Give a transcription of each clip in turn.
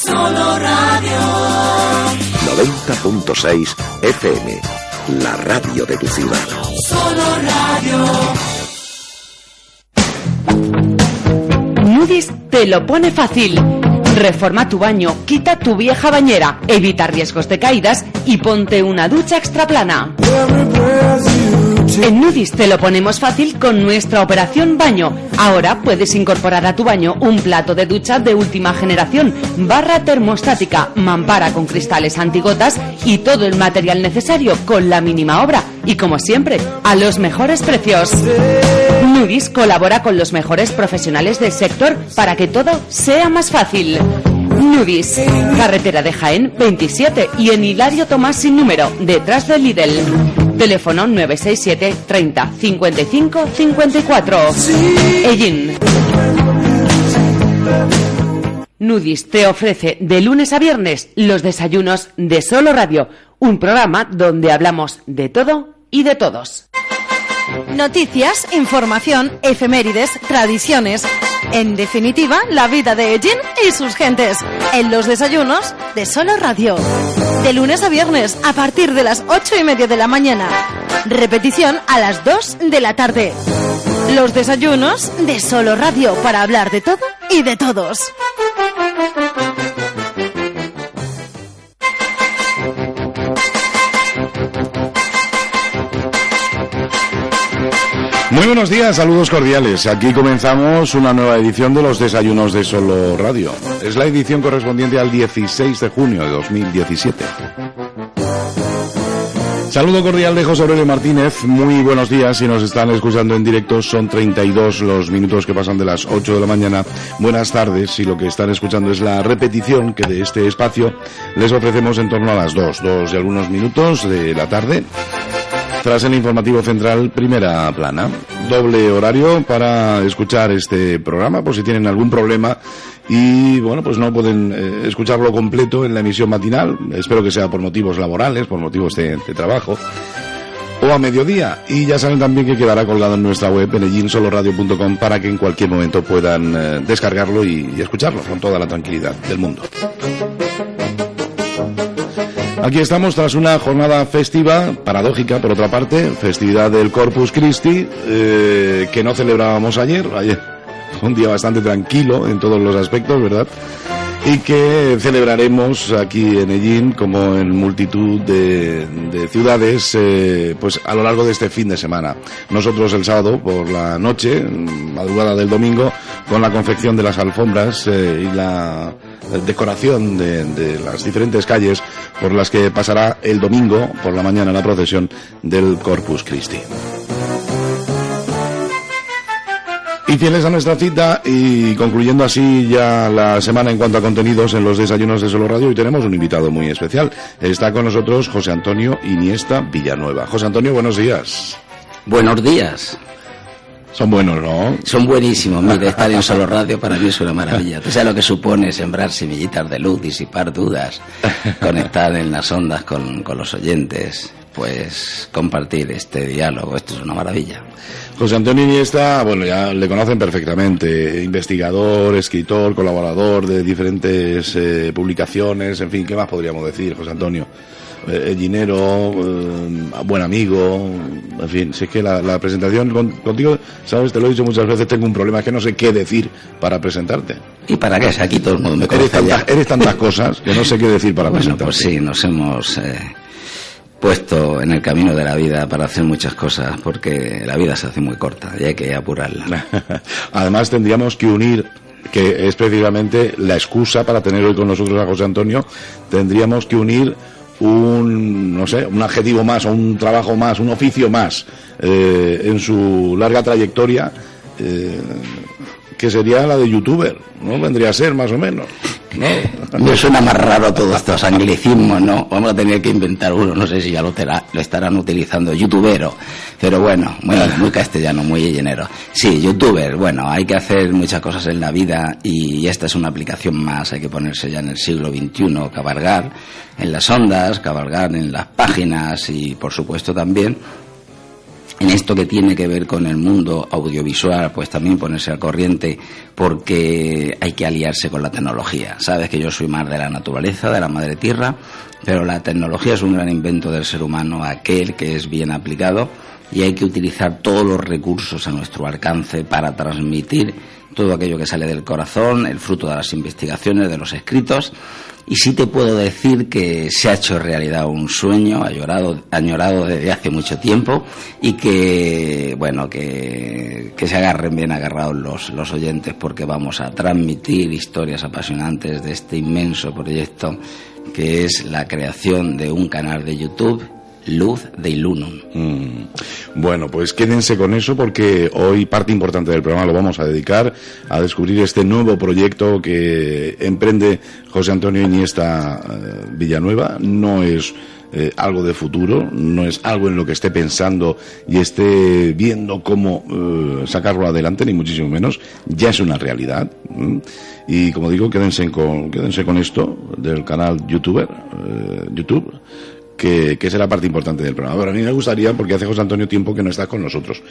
Solo Radio 90.6 FM, la radio de tu ciudad. Solo Radio. Moody's te lo pone fácil. Reforma tu baño, quita tu vieja bañera, evita riesgos de caídas y ponte una ducha extra plana. En Moody's te lo ponemos fácil con nuestra operación baño. Ahora puedes incorporar a tu baño un plato de ducha de última generación, barra termostática, mampara con cristales antigotas y todo el material necesario con la mínima obra. Y como siempre, a los mejores precios. Moody's colabora con los mejores profesionales del sector para que todo sea más fácil. Moody's, carretera de Jaén 27 y en Hilario Tomás sin número, detrás del Lidl. Teléfono 967 30 55 54. Ellín. Moody's te ofrece de lunes a viernes los desayunos de Solo Radio, un programa donde hablamos de todo y de todos. Noticias, información, efemérides, tradiciones. En definitiva, la vida de Ellín y sus gentes. En los desayunos de Solo Radio. De lunes a viernes, a partir de las 8:30 de la mañana. Repetición a las 2 de la tarde. Los desayunos de Solo Radio, para hablar de todo y de todos. Muy buenos días, saludos cordiales. Aquí comenzamos una nueva edición de los desayunos de Solo Radio. Es la edición correspondiente al 16 de junio de 2017. Saludo cordial de José Aurelio Martínez. Muy buenos días. Si nos están escuchando en directo, son 32 los minutos que pasan de las 8 de la mañana. Buenas tardes. Si lo que están escuchando es la repetición que de este espacio les ofrecemos en torno a las 2 y algunos minutos de la tarde. Tras el informativo central, primera plana. Doble horario para escuchar este programa, por si tienen algún problema y, bueno, pues no pueden escucharlo completo en la emisión matinal. Espero que sea por motivos laborales, por motivos de trabajo, o a mediodía. Y ya saben también que quedará colgado en nuestra web, en ellinsoloradio.com, para que en cualquier momento puedan descargarlo y escucharlo con toda la tranquilidad del mundo. Aquí estamos tras una jornada festiva, paradójica por otra parte, festividad del Corpus Christi, que no celebrábamos ayer fue un día bastante tranquilo en todos los aspectos, ¿verdad? Y que celebraremos aquí en Ellín, como en multitud de ciudades, pues a lo largo de este fin de semana. Nosotros el sábado por la noche, madrugada del domingo, con la confección de las alfombras y la decoración de las diferentes calles por las que pasará el domingo por la mañana la procesión del Corpus Christi. Y fieles a nuestra cita y concluyendo así ya la semana en cuanto a contenidos en los desayunos de Solo Radio, hoy tenemos un invitado muy especial. Está con nosotros José Antonio Iniesta Villanueva. José Antonio, buenos días. Buenos días. Son buenos, ¿no? Son buenísimos. Mire, estar en Solo Radio para mí es una maravilla. Tú sabes lo que supone sembrar semillitas de luz, disipar dudas, conectar en las ondas con los oyentes, pues compartir este diálogo. Esto es una maravilla. José Antonio Iniesta, bueno, ya le conocen perfectamente, investigador, escritor, colaborador de diferentes publicaciones, en fin, ¿qué más podríamos decir, José Antonio? Ellinero, buen amigo, en fin, si es que la presentación contigo, sabes, te lo he dicho muchas veces, tengo un problema, es que no sé qué decir para presentarte. ¿Y para qué? Aquí todo el mundo me conoce. Eres tantas cosas que no sé qué decir para presentarte. Pues sí, nos hemos puesto en el camino de la vida para hacer muchas cosas, porque la vida se hace muy corta y hay que apurarla. Además tendríamos que unir, que es precisamente la excusa para tener hoy con nosotros a José Antonio, tendríamos que unir un adjetivo más, o un trabajo más, un oficio más en su larga trayectoria, que sería la de youtuber, ¿no? Vendría a ser más o menos, ¿no? Me suena más raro todos estos anglicismos, ¿no? Vamos a tener que inventar uno, no sé si ya lo estarán utilizando, youtubero, pero bueno, muy castellano, muy llenero. Sí, youtuber, bueno, hay que hacer muchas cosas en la vida y esta es una aplicación más, hay que ponerse ya en el siglo XXI, cabalgar en las ondas, cabalgar en las páginas y por supuesto también en esto que tiene que ver con el mundo audiovisual, pues también ponerse al corriente, porque hay que aliarse con la tecnología. Sabes que yo soy más de la naturaleza, de la madre tierra, pero la tecnología es un gran invento del ser humano, aquel que es bien aplicado, y hay que utilizar todos los recursos a nuestro alcance para transmitir todo aquello que sale del corazón, el fruto de las investigaciones, de los escritos. Y sí te puedo decir que se ha hecho realidad un sueño añorado desde hace mucho tiempo, y que, bueno, que se agarren bien agarrados los oyentes, porque vamos a transmitir historias apasionantes de este inmenso proyecto que es la creación de un canal de YouTube, Luz de Ilunum. Bueno, pues quédense con eso, porque hoy parte importante del programa lo vamos a dedicar a descubrir este nuevo proyecto que emprende José Antonio Iniesta Villanueva. No es algo de futuro, no es algo en lo que esté pensando y esté viendo cómo sacarlo adelante, ni muchísimo menos. Ya es una realidad. Y como digo, quédense con esto del canal YouTube, que será parte importante del programa. Pero a mí me gustaría, porque hace José Antonio tiempo que no estás con nosotros,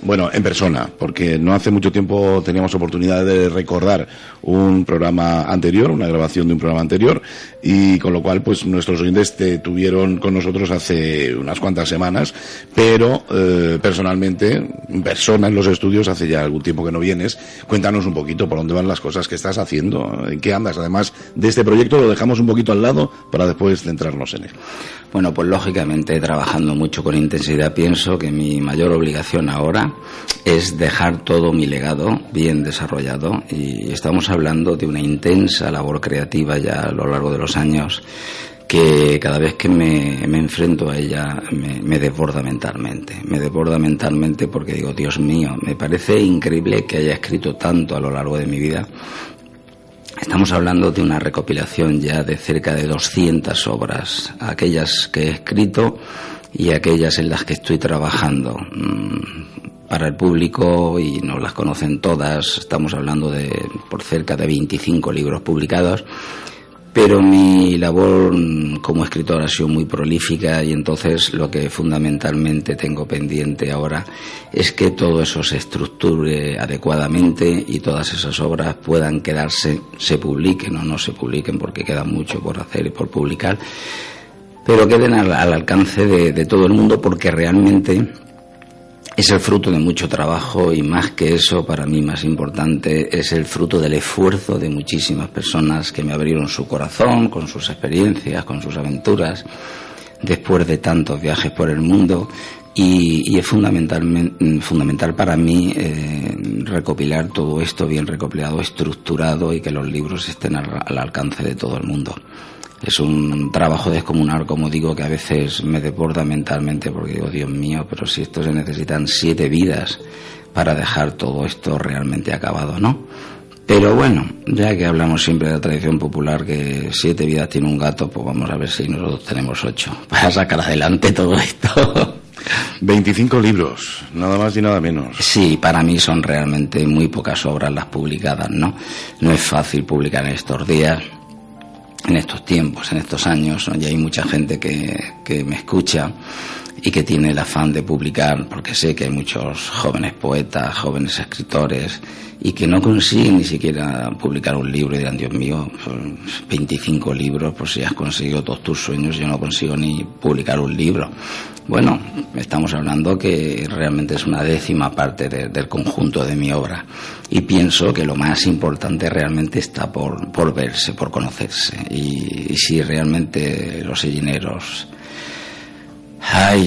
bueno, en persona, porque no hace mucho tiempo teníamos oportunidad de recordar un programa anterior, una grabación de un programa anterior, y con lo cual pues nuestros oyentes te tuvieron con nosotros hace unas cuantas semanas, pero personalmente, en persona en los estudios, hace ya algún tiempo que no vienes. Cuéntanos un poquito por dónde van las cosas, qué estás haciendo, en qué andas. Además de este proyecto, lo dejamos un poquito al lado para después centrarnos en él. Bueno, pues lógicamente trabajando mucho con intensidad. Pienso que mi mayor obligación ahora es dejar todo mi legado bien desarrollado, y estamos hablando de una intensa labor creativa ya a lo largo de los años, que cada vez que me enfrento a ella me desborda mentalmente. Me desborda mentalmente porque digo, Dios mío, me parece increíble que haya escrito tanto a lo largo de mi vida. Estamos hablando de una recopilación ya de cerca de 200 obras, aquellas que he escrito y aquellas en las que estoy trabajando para el público, y no las conocen todas. Estamos hablando de por cerca de 25 libros publicados, pero mi labor como escritor ha sido muy prolífica, y entonces lo que fundamentalmente tengo pendiente ahora es que todo eso se estructure adecuadamente y todas esas obras puedan quedarse, se publiquen o no se publiquen, porque queda mucho por hacer y por publicar, pero queden al alcance de todo el mundo, porque realmente es el fruto de mucho trabajo, y más que eso, para mí más importante, es el fruto del esfuerzo de muchísimas personas que me abrieron su corazón con sus experiencias, con sus aventuras, después de tantos viajes por el mundo, y es fundamental para mí recopilar todo esto bien recopilado, estructurado, y que los libros estén al alcance de todo el mundo. Es un trabajo descomunal, como digo, que a veces me desborda mentalmente, porque digo, Dios mío, pero si esto se necesitan 7 vidas para dejar todo esto realmente acabado, ¿no? Pero bueno, ya que hablamos siempre de la tradición popular, que 7 vidas tiene un gato, pues vamos a ver si nosotros tenemos 8 para sacar adelante todo esto. 25 libros, nada más y nada menos. Sí, para mí son realmente muy pocas obras las publicadas, ¿no? No es fácil publicar en estos días, en estos tiempos, en estos años, ¿no? Y hay mucha gente que me escucha y que tiene el afán de publicar, porque sé que hay muchos jóvenes poetas, jóvenes escritores, y que no consiguen ni siquiera publicar un libro, y dirán, Dios mío, 25 libros, pues si has conseguido todos tus sueños, yo no consigo ni publicar un libro. Bueno, estamos hablando que realmente es una 10ª parte del conjunto de mi obra, y pienso que lo más importante realmente está por verse, por conocerse, y si realmente los sellineros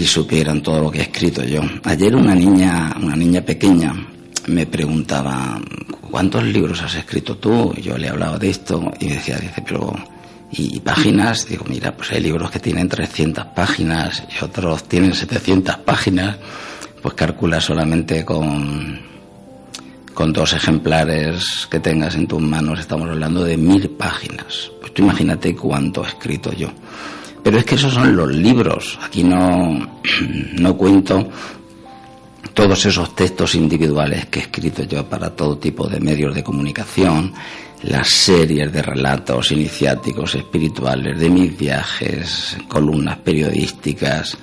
supieran todo lo que he escrito yo. Ayer una niña pequeña me preguntaba, ¿cuántos libros has escrito tú? Y yo le hablaba de esto y me decía, pero ¿y páginas? Digo, mira, pues hay libros que tienen 300 páginas y otros tienen 700 páginas. Pues calcula solamente con 2 ejemplares que tengas en tus manos, estamos hablando de 1000 páginas. Pues tú imagínate cuánto he escrito yo. Pero es que esos son los libros. Aquí no cuento todos esos textos individuales que he escrito yo para todo tipo de medios de comunicación, las series de relatos iniciáticos, espirituales, de mis viajes, columnas periodísticas,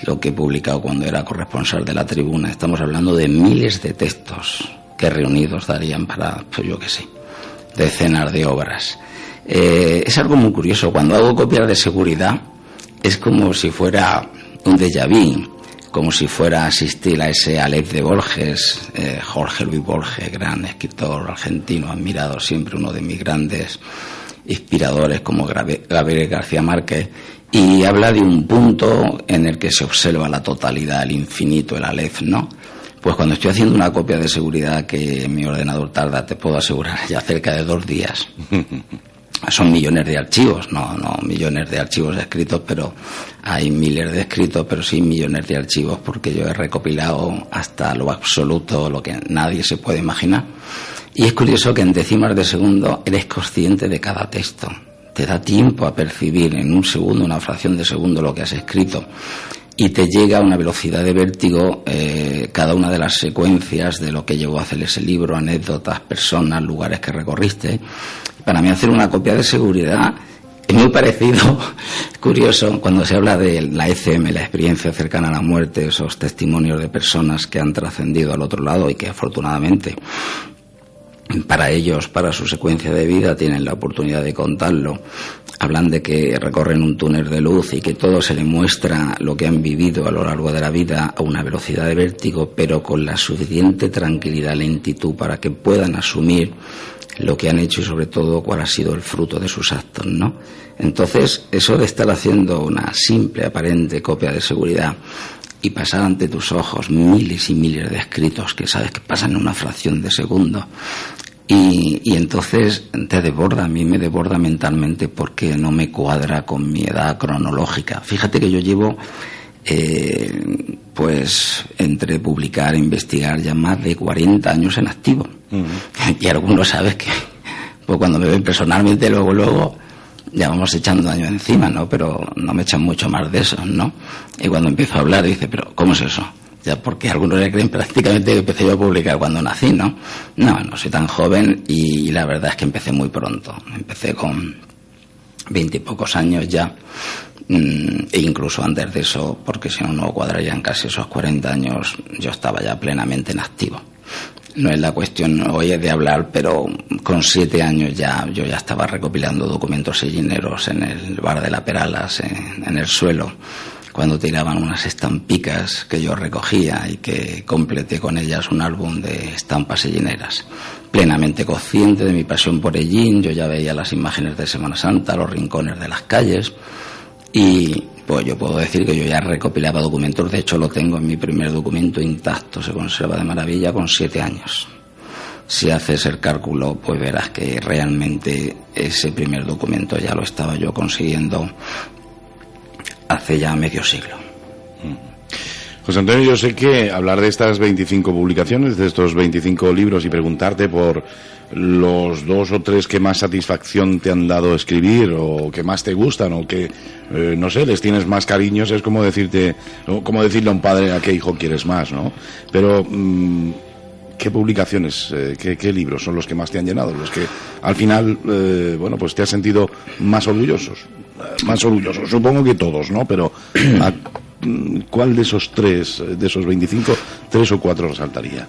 lo que he publicado cuando era corresponsal de La Tribuna. Estamos hablando de miles de textos que reunidos darían para, pues yo qué sé, decenas de obras. Es algo muy curioso. Cuando hago copias de seguridad es como si fuera un déjà vu, como si fuera a asistir a ese Aleph de Borges, Jorge Luis Borges, gran escritor argentino, admirado siempre, uno de mis grandes inspiradores, como Gabriel García Márquez, y habla de un punto en el que se observa la totalidad, el infinito, el Aleph, ¿no? Pues cuando estoy haciendo una copia de seguridad que mi ordenador tarda, te puedo asegurar, ya cerca de 2 días. Son millones de archivos, no millones de archivos escritos, pero hay miles de escritos, pero sí millones de archivos, porque yo he recopilado hasta lo absoluto, lo que nadie se puede imaginar. Y es curioso que en décimas de segundo eres consciente de cada texto. Te da tiempo a percibir en un segundo, una fracción de segundo, lo que has escrito. Y te llega a una velocidad de vértigo cada una de las secuencias de lo que llevó a hacer ese libro, anécdotas, personas, lugares que recorriste. Para mí hacer una copia de seguridad es muy parecido, curioso, cuando se habla de la ECM, la experiencia cercana a la muerte, esos testimonios de personas que han trascendido al otro lado y que afortunadamente para ellos, para su secuencia de vida, tienen la oportunidad de contarlo. Hablan de que recorren un túnel de luz y que todo se les muestra lo que han vivido a lo largo de la vida a una velocidad de vértigo, pero con la suficiente tranquilidad, lentitud para que puedan asumir lo que han hecho y sobre todo cuál ha sido el fruto de sus actos, ¿no? Entonces, eso de estar haciendo una simple, aparente copia de seguridad y pasar ante tus ojos miles y miles de escritos que sabes que pasan en una fracción de segundo y entonces te desborda, a mí me desborda mentalmente porque no me cuadra con mi edad cronológica. Fíjate que yo llevo pues entre publicar e investigar ya más de 40 años en activo. Y algunos sabes que pues cuando me ven personalmente luego ya vamos echando años encima, ¿no? Pero no me echan mucho más de eso, ¿no? Y cuando empiezo a hablar dice, pero ¿cómo es eso? Ya porque algunos le creen prácticamente que empecé yo a publicar cuando nací, ¿no? No soy tan joven y la verdad es que empecé muy pronto. Empecé con 20 y pocos años ya, e incluso antes de eso, porque si no cuadrarían casi esos 40 años, yo estaba ya plenamente en activo. No es la cuestión hoy de hablar, pero con 7 años ya yo ya estaba recopilando documentos sellineros en el bar de la Peralas, en el suelo, cuando tiraban unas estampicas que yo recogía y que completé con ellas un álbum de estampas sellineras. Plenamente consciente de mi pasión por Ellín, yo ya veía las imágenes de Semana Santa, los rincones de las calles, y pues yo puedo decir que yo ya recopilaba documentos. De hecho lo tengo en mi primer documento intacto, se conserva de maravilla con 7 años. Si haces el cálculo, pues verás que realmente ese primer documento ya lo estaba yo consiguiendo hace ya medio siglo. José Antonio, yo sé que hablar de estas 25 publicaciones, de estos 25 libros y preguntarte por los 2 o 3 que más satisfacción te han dado escribir o que más te gustan o que, no sé, les tienes más cariños, es como decirle a un padre a qué hijo quieres más, ¿no? Pero, ¿qué publicaciones, qué libros son los que más te han llenado? Los que al final, bueno, pues te has sentido más orgullosos. Supongo que todos, ¿no? Pero ¿cuál de esos 3, de esos 25, 3 o 4 resaltarías?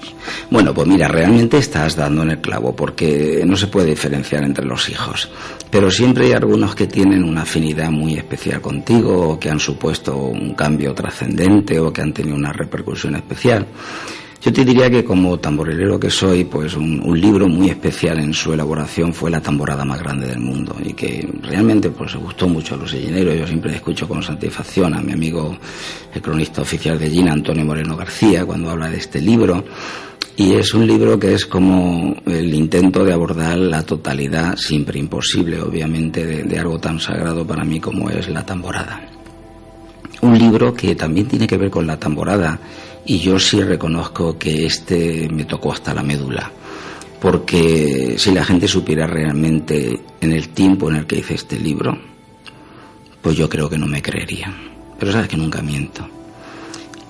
Bueno, pues mira, realmente estás dando en el clavo, porque no se puede diferenciar entre los hijos, pero siempre hay algunos que tienen una afinidad muy especial contigo, o que han supuesto un cambio trascendente, o que han tenido una repercusión especial. Yo te diría que como tamborilero que soy, pues un libro muy especial en su elaboración fue La tamborada más grande del mundo, y que realmente pues gustó mucho a los sellineros. Yo siempre escucho con satisfacción a mi amigo el cronista oficial de Ellín, Antonio Moreno García, cuando habla de este libro, y es un libro que es como el intento de abordar la totalidad, siempre imposible obviamente, de algo tan sagrado para mí como es la tamborada. Un libro que también tiene que ver con la tamborada, y yo sí reconozco que me tocó hasta la médula, porque si la gente supiera realmente en el tiempo en el que hice este libro, pues yo creo que no me creerían, pero sabes que nunca miento.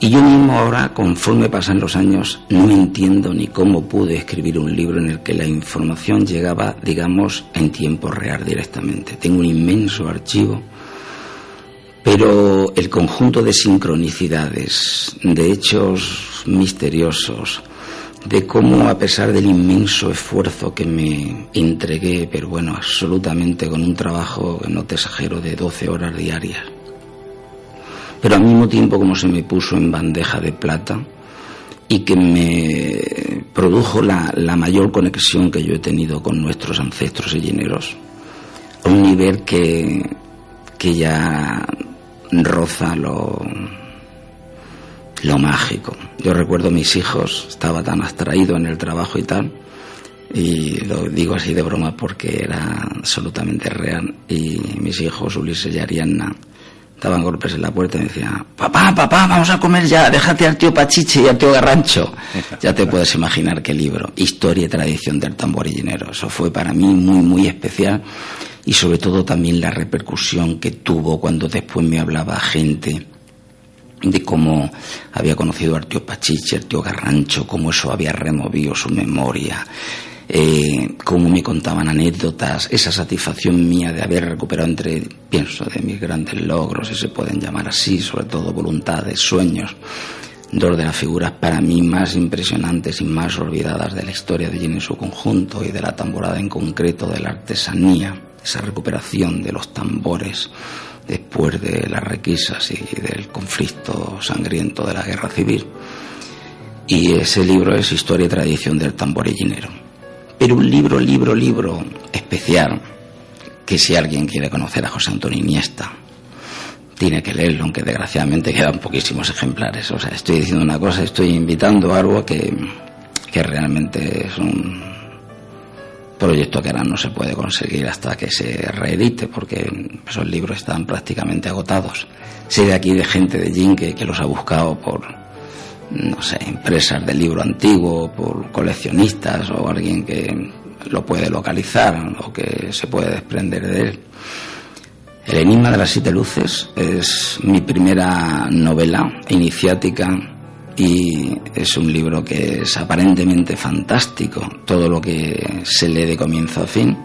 Y yo mismo ahora, conforme pasan los años, no entiendo ni cómo pude escribir un libro en el que la información llegaba, digamos, en tiempo real directamente. Tengo un inmenso archivo Pero el conjunto de sincronicidades, de hechos misteriosos, de cómo a pesar del inmenso esfuerzo que me entregué, pero bueno, absolutamente con un trabajo, no te exagero, de 12 horas diarias, pero al mismo tiempo como se me puso en bandeja de plata y que me produjo la mayor conexión que yo he tenido con nuestros ancestros helleneros, a un nivel que ya roza lo mágico. Yo recuerdo a mis hijos, estaba tan abstraído en el trabajo y tal, y lo digo así de broma porque era absolutamente real, y mis hijos, Ulises y Ariadna, daban golpes en la puerta y me decían: papá, vamos a comer ya, déjate al tío Pachiche y al tío Garrancho. Ya te puedes imaginar qué libro, Historia y tradición del tambor hellenero. Eso fue para mí muy, muy especial, y sobre todo también la repercusión que tuvo cuando después me hablaba gente de cómo había conocido al tío Pachiche, al tío Garrancho, cómo eso había removido su memoria, cómo me contaban anécdotas, esa satisfacción mía de haber recuperado, pienso, de mis grandes logros, si se pueden llamar así, sobre todo voluntades, sueños, dos de las figuras para mí más impresionantes y más olvidadas de la historia de Jaén en su conjunto y de la tamborada en concreto, de la artesanía, esa recuperación de los tambores después de las requisas y del conflicto sangriento de la guerra civil. Y ese libro es Historia y tradición del tambor hellenero. Pero un libro especial, que si alguien quiere conocer a José Antonio Iniesta, tiene que leerlo, aunque desgraciadamente quedan poquísimos ejemplares. O sea, estoy diciendo una cosa, estoy invitando a algo que realmente es un proyecto que ahora no se puede conseguir hasta que se reedite, porque esos libros están prácticamente agotados. Sé de aquí de gente de Jaén que los ha buscado por, no sé, empresas de libro antiguo, por coleccionistas o alguien que lo puede localizar o que se puede desprender de él. El enigma de las 7 luces es mi primera novela iniciática y es un libro que es aparentemente fantástico, todo lo que se lee de comienzo a fin,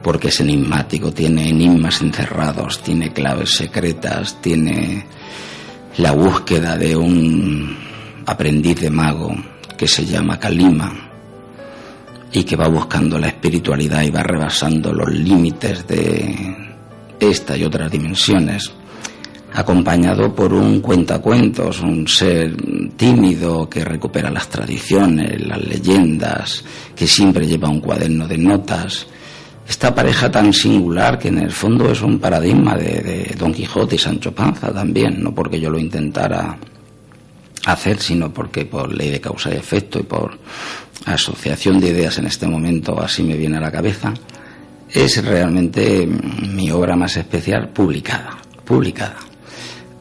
porque es enigmático, tiene enigmas encerrados, tiene claves secretas, tiene la búsqueda de un aprendiz de mago que se llama Kalima y que va buscando la espiritualidad y va rebasando los límites de esta y otras dimensiones, acompañado por un cuentacuentos, un ser tímido que recupera las tradiciones, las leyendas, que siempre lleva un cuaderno de notas. Esta pareja tan singular que en el fondo es un paradigma de Don Quijote y Sancho Panza también, no porque yo lo intentara hacer, sino porque por ley de causa y efecto y por asociación de ideas en este momento así me viene a la cabeza. Es realmente mi obra más especial publicada.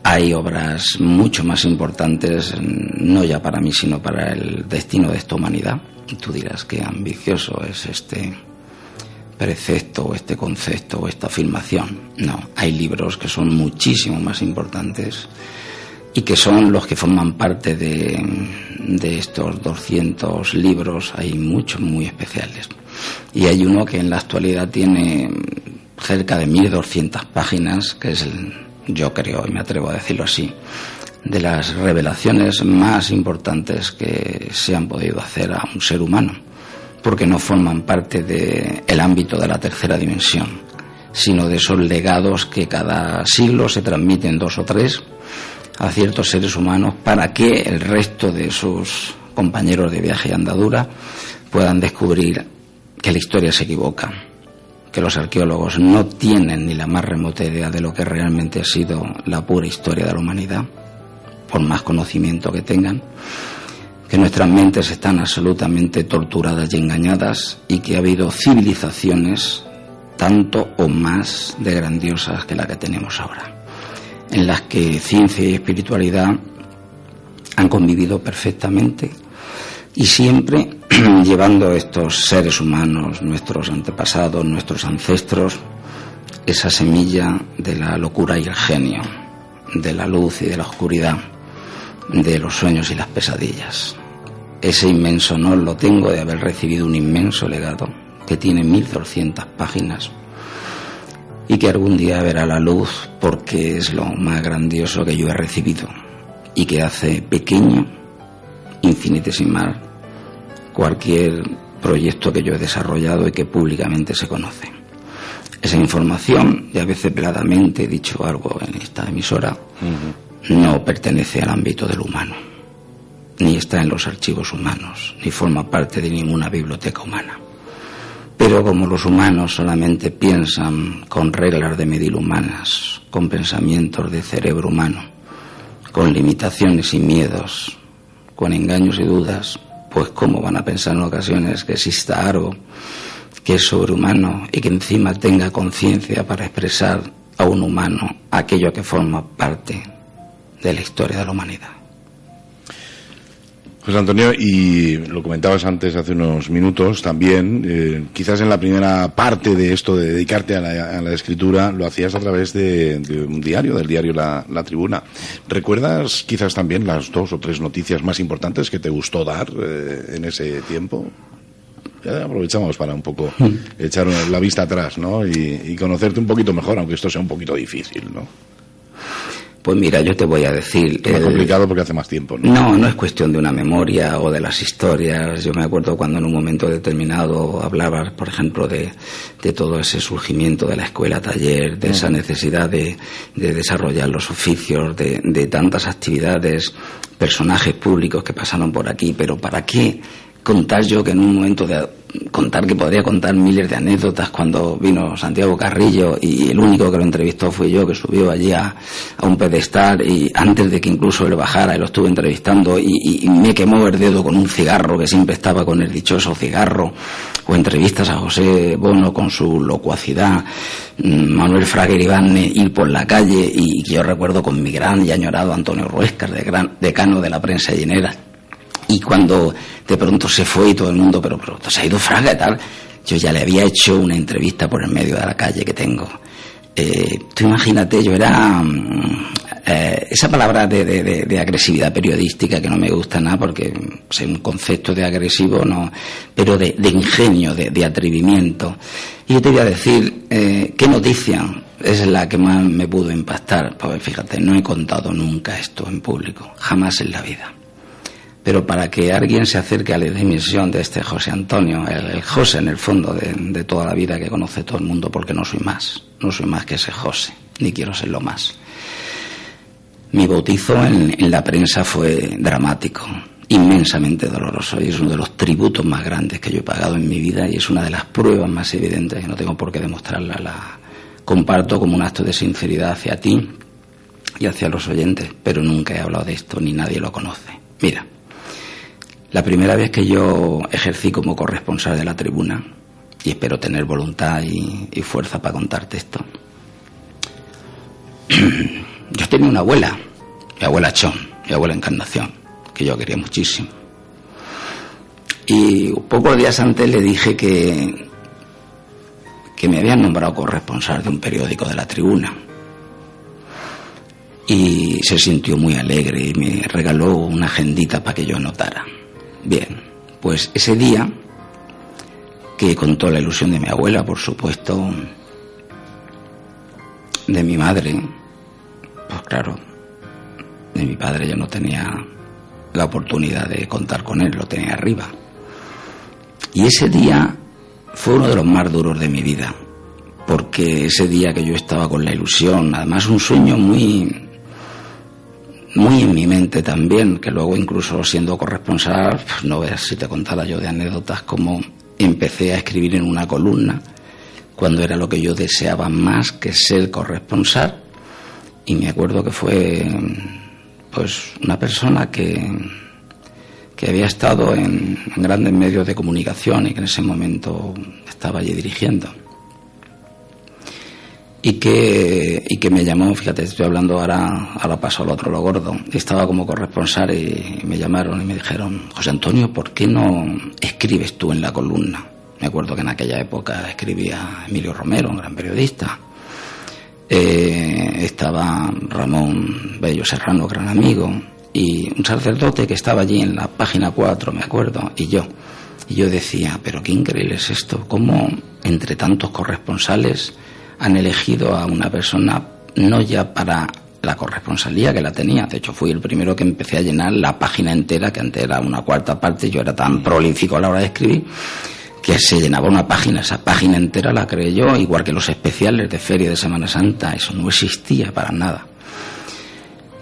Hay obras mucho más importantes, no ya para mí, sino para el destino de esta humanidad. Tú dirás qué ambicioso es este precepto o este concepto o esta afirmación. No, hay libros que son muchísimo más importantes y que son los que forman parte de estos 200 libros. Hay muchos muy especiales. Y hay uno que en la actualidad tiene cerca de 1200 páginas, que es, yo creo, y me atrevo a decirlo así, de las revelaciones más importantes que se han podido hacer a un ser humano, porque no forman parte del ámbito de la tercera dimensión, sino de esos legados que cada siglo se transmiten 2 o 3 a ciertos seres humanos para que el resto de sus compañeros de viaje y andadura puedan descubrir que la historia se equivoca, que los arqueólogos no tienen ni la más remota idea de lo que realmente ha sido la pura historia de la humanidad, por más conocimiento que tengan, que nuestras mentes están absolutamente torturadas y engañadas y que ha habido civilizaciones tanto o más de grandiosas que la que tenemos ahora, en las que ciencia y espiritualidad han convivido perfectamente y siempre llevando estos seres humanos, nuestros antepasados, nuestros ancestros, esa semilla de la locura y el genio, de la luz y de la oscuridad, de los sueños y las pesadillas. Ese inmenso honor lo tengo de haber recibido un inmenso legado que tiene 1200 páginas y que algún día verá la luz porque es lo más grandioso que yo he recibido y que hace pequeño, infinitesimal, cualquier proyecto que yo he desarrollado y que públicamente se conoce. Esa información, y a veces veladamente he dicho algo en esta emisora, no pertenece al ámbito del humano, ni está en los archivos humanos, ni forma parte de ninguna biblioteca humana. Pero como los humanos solamente piensan con reglas de medir humanas, con pensamientos de cerebro humano, con limitaciones y miedos, con engaños y dudas, pues cómo van a pensar en ocasiones que exista algo que es sobrehumano y que encima tenga conciencia para expresar a un humano aquello que forma parte de la historia de la humanidad. José Antonio, y lo comentabas antes, hace unos minutos también, quizás en la primera parte de esto de dedicarte a la escritura lo hacías a través de un diario, del diario La Tribuna. ¿Recuerdas quizás también las 2 o 3 noticias más importantes que te gustó dar en ese tiempo? Ya aprovechamos para un poco echar la vista atrás, ¿no? Y conocerte un poquito mejor, aunque esto sea un poquito difícil, ¿no? Pues mira, yo te voy a decir... Es complicado porque hace más tiempo, ¿no? No es cuestión de una memoria o de las historias. Yo me acuerdo cuando en un momento determinado hablabas, por ejemplo, de todo ese surgimiento de la escuela-taller, de esa necesidad de desarrollar los oficios, de tantas actividades, personajes públicos que pasaron por aquí, pero ¿para qué contar yo que en un momento de contar que podría contar miles de anécdotas cuando vino Santiago Carrillo y el único que lo entrevistó fui yo, que subió allí a un pedestal y antes de que incluso él bajara, lo estuve entrevistando y me quemó el dedo con un cigarro que siempre estaba con el dichoso cigarro, o entrevistas a José Bono con su locuacidad, Manuel Fraga Iribarne ir por la calle y yo recuerdo con mi gran y añorado Antonio Ruescas, decano de la prensa llenera. Y cuando de pronto se fue y todo el mundo, pero se ha ido Fraga y tal, yo ya le había hecho una entrevista por el medio de la calle que tengo. Tú imagínate, yo era... esa palabra de agresividad periodística que no me gusta nada porque es un concepto de agresivo, no, pero de ingenio, de atrevimiento. Y yo te voy a decir, ¿qué noticia es la que más me pudo impactar? Pues fíjate, no he contado nunca esto en público, jamás en la vida. Pero para que alguien se acerque a la dimensión de este José Antonio, el José en el fondo de toda la vida que conoce todo el mundo, porque no soy más que ese José, ni quiero serlo más. Mi bautizo en la prensa fue dramático, inmensamente doloroso, y es uno de los tributos más grandes que yo he pagado en mi vida, y es una de las pruebas más evidentes, que no tengo por qué demostrarla, la comparto como un acto de sinceridad hacia ti y hacia los oyentes, pero nunca he hablado de esto, ni nadie lo conoce. Mira, la primera vez que yo ejercí como corresponsal de La Tribuna, y espero tener voluntad y fuerza para contarte esto, yo tenía una abuela, mi abuela Chón, mi abuela Encarnación, que yo quería muchísimo. Y pocos días antes le dije que me habían nombrado corresponsal de un periódico de La Tribuna. Y se sintió muy alegre y me regaló una agendita para que yo anotara. Bien, pues ese día, que contó la ilusión de mi abuela, por supuesto, de mi madre, pues claro, de mi padre yo no tenía la oportunidad de contar con él, lo tenía arriba. Y ese día fue uno de los más duros de mi vida, porque ese día que yo estaba con la ilusión, además un sueño muy en mi mente también, que luego incluso siendo corresponsal, pues no veas si te contara yo de anécdotas como empecé a escribir en una columna cuando era lo que yo deseaba más que ser corresponsal, y me acuerdo que fue pues una persona que había estado en grandes medios de comunicación y que en ese momento estaba allí dirigiendo. Y que me llamó, fíjate, estoy hablando ahora paso al otro lo gordo, estaba como corresponsal y me llamaron y me dijeron: José Antonio, ¿por qué no escribes tú en la columna? Me acuerdo que en aquella época escribía Emilio Romero, un gran periodista, estaba Ramón Bello Serrano, gran amigo, y un sacerdote que estaba allí en la página 4, me acuerdo, y yo decía, pero qué increíble es esto, cómo entre tantos corresponsales han elegido a una persona no ya para la corresponsalía, que la tenía, de hecho fui el primero que empecé a llenar la página entera, que antes era una cuarta parte, yo era tan prolífico a la hora de escribir que se llenaba una página, esa página entera la creé yo, igual que los especiales de Feria de Semana Santa, eso no existía para nada.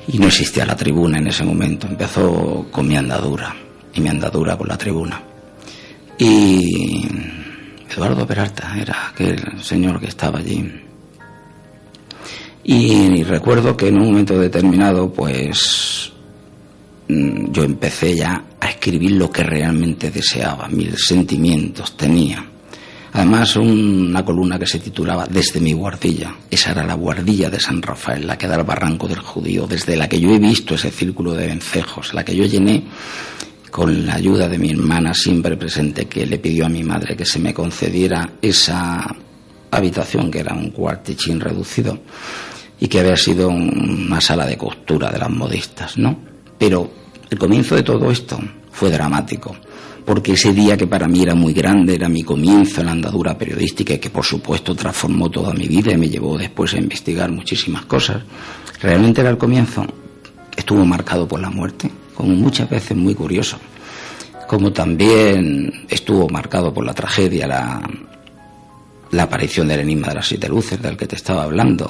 Y no existía la tribuna en ese momento, empezó con mi andadura, y mi andadura con la tribuna. Y Eduardo Peralta era aquel señor que estaba allí. Y recuerdo que en un momento determinado, pues, yo empecé ya a escribir lo que realmente deseaba, mis sentimientos tenía. Además, una columna que se titulaba Desde mi guardilla. Esa era la guardilla de San Rafael, la que da al Barranco del Judío, desde la que yo he visto ese círculo de vencejos, la que yo llené con la ayuda de mi hermana siempre presente, que le pidió a mi madre que se me concediera esa habitación, que era un cuartichín reducido, y que había sido una sala de costura de las modistas, ¿no? Pero el comienzo de todo esto fue dramático, porque ese día, que para mí era muy grande, era mi comienzo en la andadura periodística, y que por supuesto transformó toda mi vida y me llevó después a investigar muchísimas cosas, realmente era el comienzo, estuvo marcado por la muerte, como muchas veces muy curioso, como también estuvo marcado por la tragedia, la aparición del enigma de las 7 luces, del que te estaba hablando.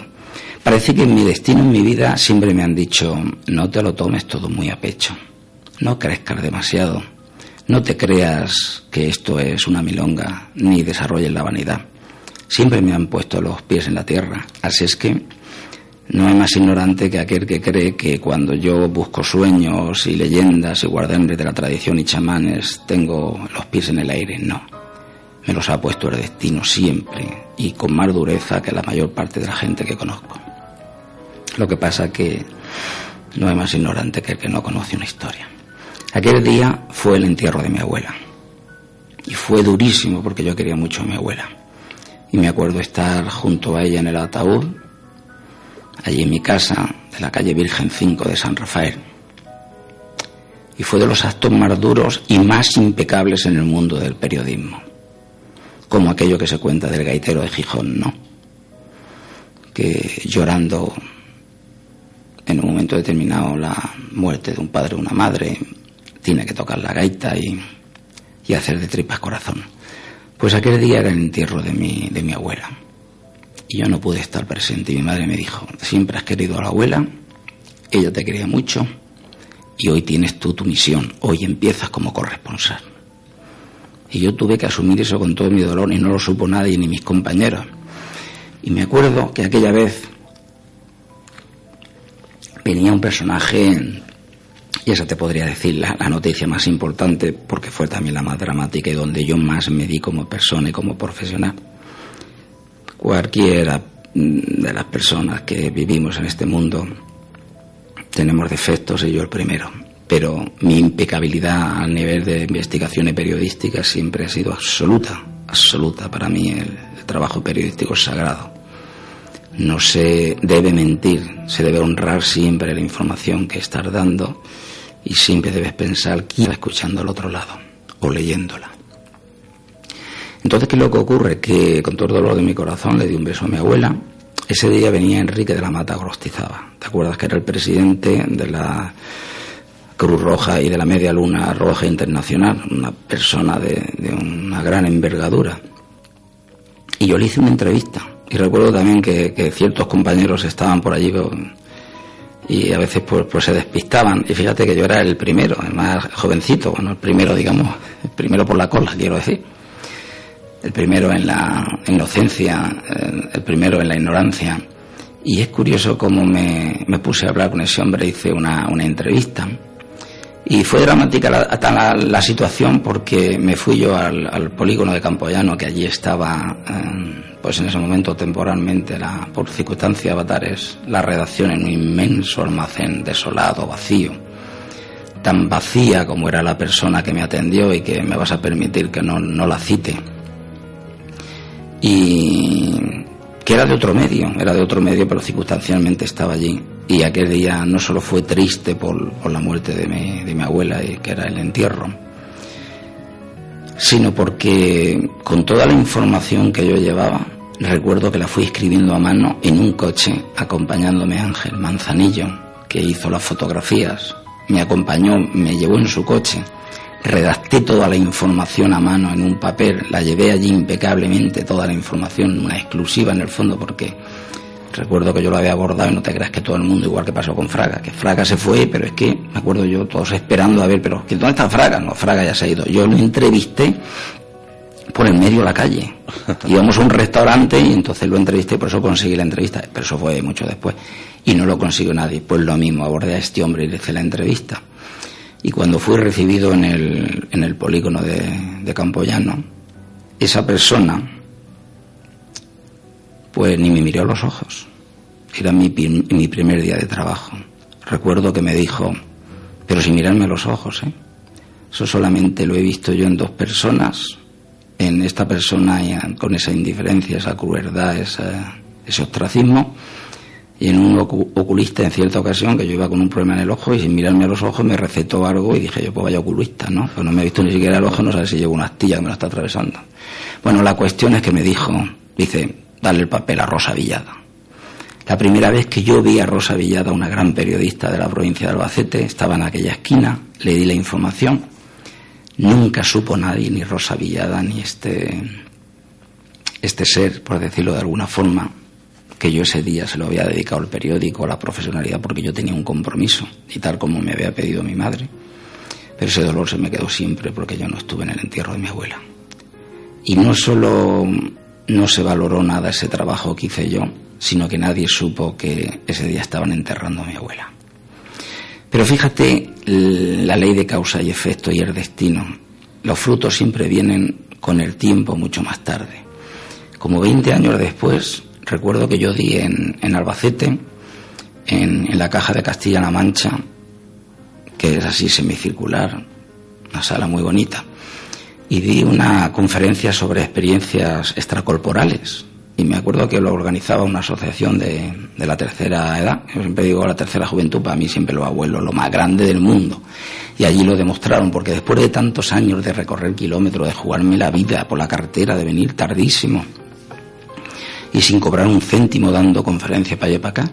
Parece que en mi destino, en mi vida, siempre me han dicho: no te lo tomes todo muy a pecho, no crezcas demasiado, no te creas que esto es una milonga, ni desarrolles la vanidad. Siempre me han puesto los pies en la tierra, así es que no hay más ignorante que aquel que cree que cuando yo busco sueños y leyendas y guardianes de la tradición y chamanes tengo los pies en el aire. No, me los ha puesto el destino siempre, y con más dureza que la mayor parte de la gente que conozco. Lo que pasa que no hay más ignorante que el que no conoce una historia. Aquel día fue el entierro de mi abuela, y fue durísimo porque yo quería mucho a mi abuela, y me acuerdo estar junto a ella en el ataúd, allí en mi casa de la calle Virgen 5 de San Rafael, y fue de los actos más duros y más impecables en el mundo del periodismo, como aquello que se cuenta del gaitero de Gijón, ¿no? Que llorando en un momento determinado la muerte de un padre o una madre, tiene que tocar la gaita y hacer de tripas corazón. Pues aquel día era el entierro de mi abuela, y yo no pude estar presente, y mi madre me dijo: siempre has querido a la abuela, ella te quería mucho, y hoy tienes tú tu misión, hoy empiezas como corresponsal. Y yo tuve que asumir eso con todo mi dolor, y no lo supo nadie, ni mis compañeros. Y me acuerdo que aquella vez venía un personaje, y esa te podría decir la noticia más importante, porque fue también la más dramática y donde yo más me di como persona y como profesional. Cualquiera de las personas que vivimos en este mundo tenemos defectos, y yo el primero, pero mi impecabilidad al nivel de investigación y periodística siempre ha sido absoluta. Para mí el trabajo periodístico es sagrado. No se debe mentir, se debe honrar siempre la información que estás dando, y siempre debes pensar quién está escuchando al otro lado o leyéndola. Entonces, ¿qué es lo que ocurre? Que con todo el dolor de mi corazón le di un beso a mi abuela. Ese día venía Enrique de la Mata Gorostizaba. ¿Te acuerdas que era el presidente de la Cruz Roja y de la Media Luna Roja Internacional? Una persona de una gran envergadura. Y yo le hice una entrevista. Y recuerdo también que ciertos compañeros estaban por allí y a veces pues se despistaban. Y fíjate que yo era el primero, el más jovencito, bueno, el primero, digamos, el primero por la cola, quiero decir. El primero en la inocencia, el primero en la ignorancia. Y es curioso cómo me puse a hablar con ese hombre, hice una entrevista. Y fue dramática la situación, porque me fui yo al polígono de Campoyano, que allí estaba, pues en ese momento temporalmente, por circunstancias avatares, la redacción en un inmenso almacén desolado, vacío, tan vacía como era la persona que me atendió, y que me vas a permitir que no la cite, y que era de otro medio, pero circunstancialmente estaba allí. Y aquel día no solo fue triste por la muerte de mi abuela, y que era el entierro, sino porque con toda la información que yo llevaba recuerdo que la fui escribiendo a mano en un coche, acompañándome Ángel Manzanillo, que hizo las fotografías, me acompañó, me llevó en su coche, redacté toda la información a mano en un papel, la llevé allí impecablemente, toda la información, una exclusiva en el fondo, porque recuerdo que yo lo había abordado y no te creas que todo el mundo, igual que pasó con Fraga, que Fraga se fue, pero es que, me acuerdo yo, todos esperando a ver, pero ¿dónde está Fraga? No, Fraga ya se ha ido. Yo lo entrevisté por el medio de la calle. Íbamos a un restaurante y entonces lo entrevisté, por eso conseguí la entrevista, pero eso fue mucho después, y no lo consiguió nadie. Pues lo mismo, abordé a este hombre y le hice la entrevista. Y cuando fui recibido en el polígono de Campoyano, esa persona pues ni me miró a los ojos. Era mi primer día de trabajo. Recuerdo que me dijo, pero sin mirarme a los ojos, ¿eh? Eso solamente lo he visto yo en 2 personas, en esta persona con esa indiferencia, esa crueldad, ese ostracismo, y en un oculista en cierta ocasión, que yo iba con un problema en el ojo y sin mirarme a los ojos me recetó algo y dije yo, pues vaya oculista, ¿no? Pues no me he visto ni siquiera el ojo, no sabe si llevo una astilla que me lo está atravesando. Bueno, la cuestión es que me dijo, dice, dale el papel a Rosa Villada. La primera vez que yo vi a Rosa Villada, una gran periodista de la provincia de Albacete, estaba en aquella esquina, le di la información. Nunca supo nadie, ni Rosa Villada, ni este ser, por decirlo de alguna forma, que yo ese día se lo había dedicado al periódico, a la profesionalidad, porque yo tenía un compromiso, y tal como me había pedido mi madre. Pero ese dolor se me quedó siempre porque yo no estuve en el entierro de mi abuela. Y no solo no se valoró nada ese trabajo que hice yo, sino que nadie supo que ese día estaban enterrando a mi abuela. Pero fíjate la ley de causa y efecto y el destino. Los frutos siempre vienen con el tiempo, mucho más tarde. Como 20 años después, recuerdo que yo di en Albacete, en la Caja de Castilla-La Mancha, que es así semicircular, una sala muy bonita, y di una conferencia sobre experiencias extracorporales. Y me acuerdo que lo organizaba una asociación de la tercera edad. Yo siempre digo la tercera juventud, para mí siempre los abuelos, lo más grande del mundo. Y allí lo demostraron, porque después de tantos años de recorrer kilómetros, de jugarme la vida por la carretera, de venir tardísimo y sin cobrar un céntimo dando conferencias para allá y para acá,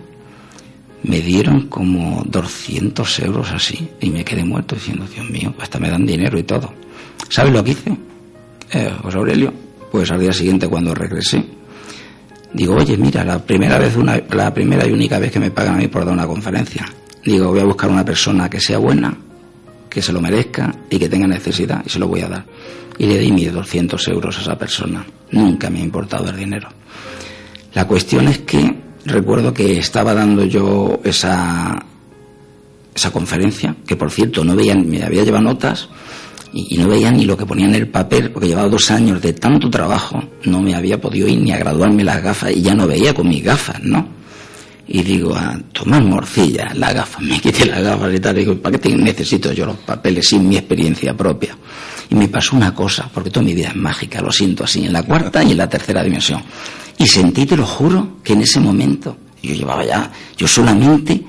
me dieron como 200 euros así. Y me quedé muerto diciendo, Dios mío, hasta me dan dinero y todo. ¿Sabes lo que hice, José Aurelio? Pues al día siguiente, cuando regresé, digo, oye, mira, la primera y única vez que me pagan a mí por dar una conferencia. Digo, voy a buscar una persona que sea buena, que se lo merezca y que tenga necesidad, y se lo voy a dar. Y le di mis 200 euros a esa persona. Nunca me ha importado el dinero. La cuestión es que recuerdo que estaba dando yo esa conferencia, que por cierto no veían, me había llevado notas, y no veía ni lo que ponía en el papel, porque llevaba 2 años de tanto trabajo, no me había podido ir ni a graduarme las gafas, y ya no veía con mis gafas, ¿no? Y digo, a tomar morcilla, las gafas, me quité las gafas y tal, digo, ¿para qué necesito yo los papeles sin mi experiencia propia? Y me pasó una cosa, porque toda mi vida es mágica, lo siento así, en la 4ª y en la 3ª dimensión. Y sentí, te lo juro, que en ese momento, yo solamente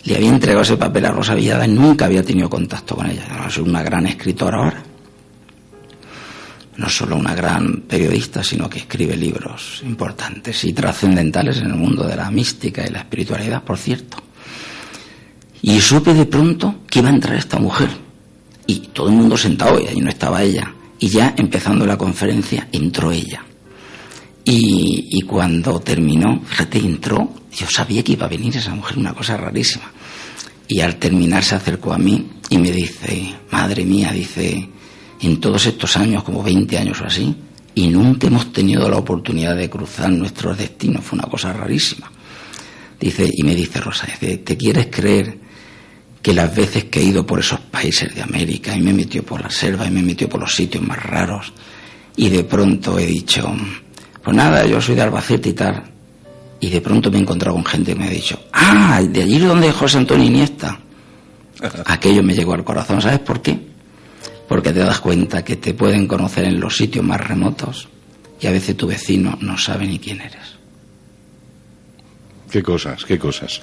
le había entregado ese papel a Rosa Villada y nunca había tenido contacto con ella. Es una gran escritora ahora. No solo una gran periodista, sino que escribe libros importantes y trascendentales en el mundo de la mística y la espiritualidad, por cierto. Y supe de pronto que iba a entrar esta mujer. Y todo el mundo sentado, y ahí no estaba ella. Y ya empezando la conferencia, entró ella. Y cuando terminó, fíjate, entró, yo sabía que iba a venir esa mujer, una cosa rarísima. Y al terminar se acercó a mí y me dice, madre mía, dice, en todos estos años, como 20 años o así, y nunca hemos tenido la oportunidad de cruzar nuestros destinos, fue una cosa rarísima. Dice, y me dice Rosa, dice, ¿te quieres creer que las veces que he ido por esos países de América, y me he metido por la selva, y me he metido por los sitios más raros, y de pronto he dicho, pues nada, yo soy de Albacete y tal, y de pronto me he encontrado con gente que me ha dicho, de allí donde José Antonio Iniesta. Aquello me llegó al corazón, ¿sabes por qué? Porque te das cuenta que te pueden conocer en los sitios más remotos y a veces tu vecino no sabe ni quién eres. Qué cosas, qué cosas.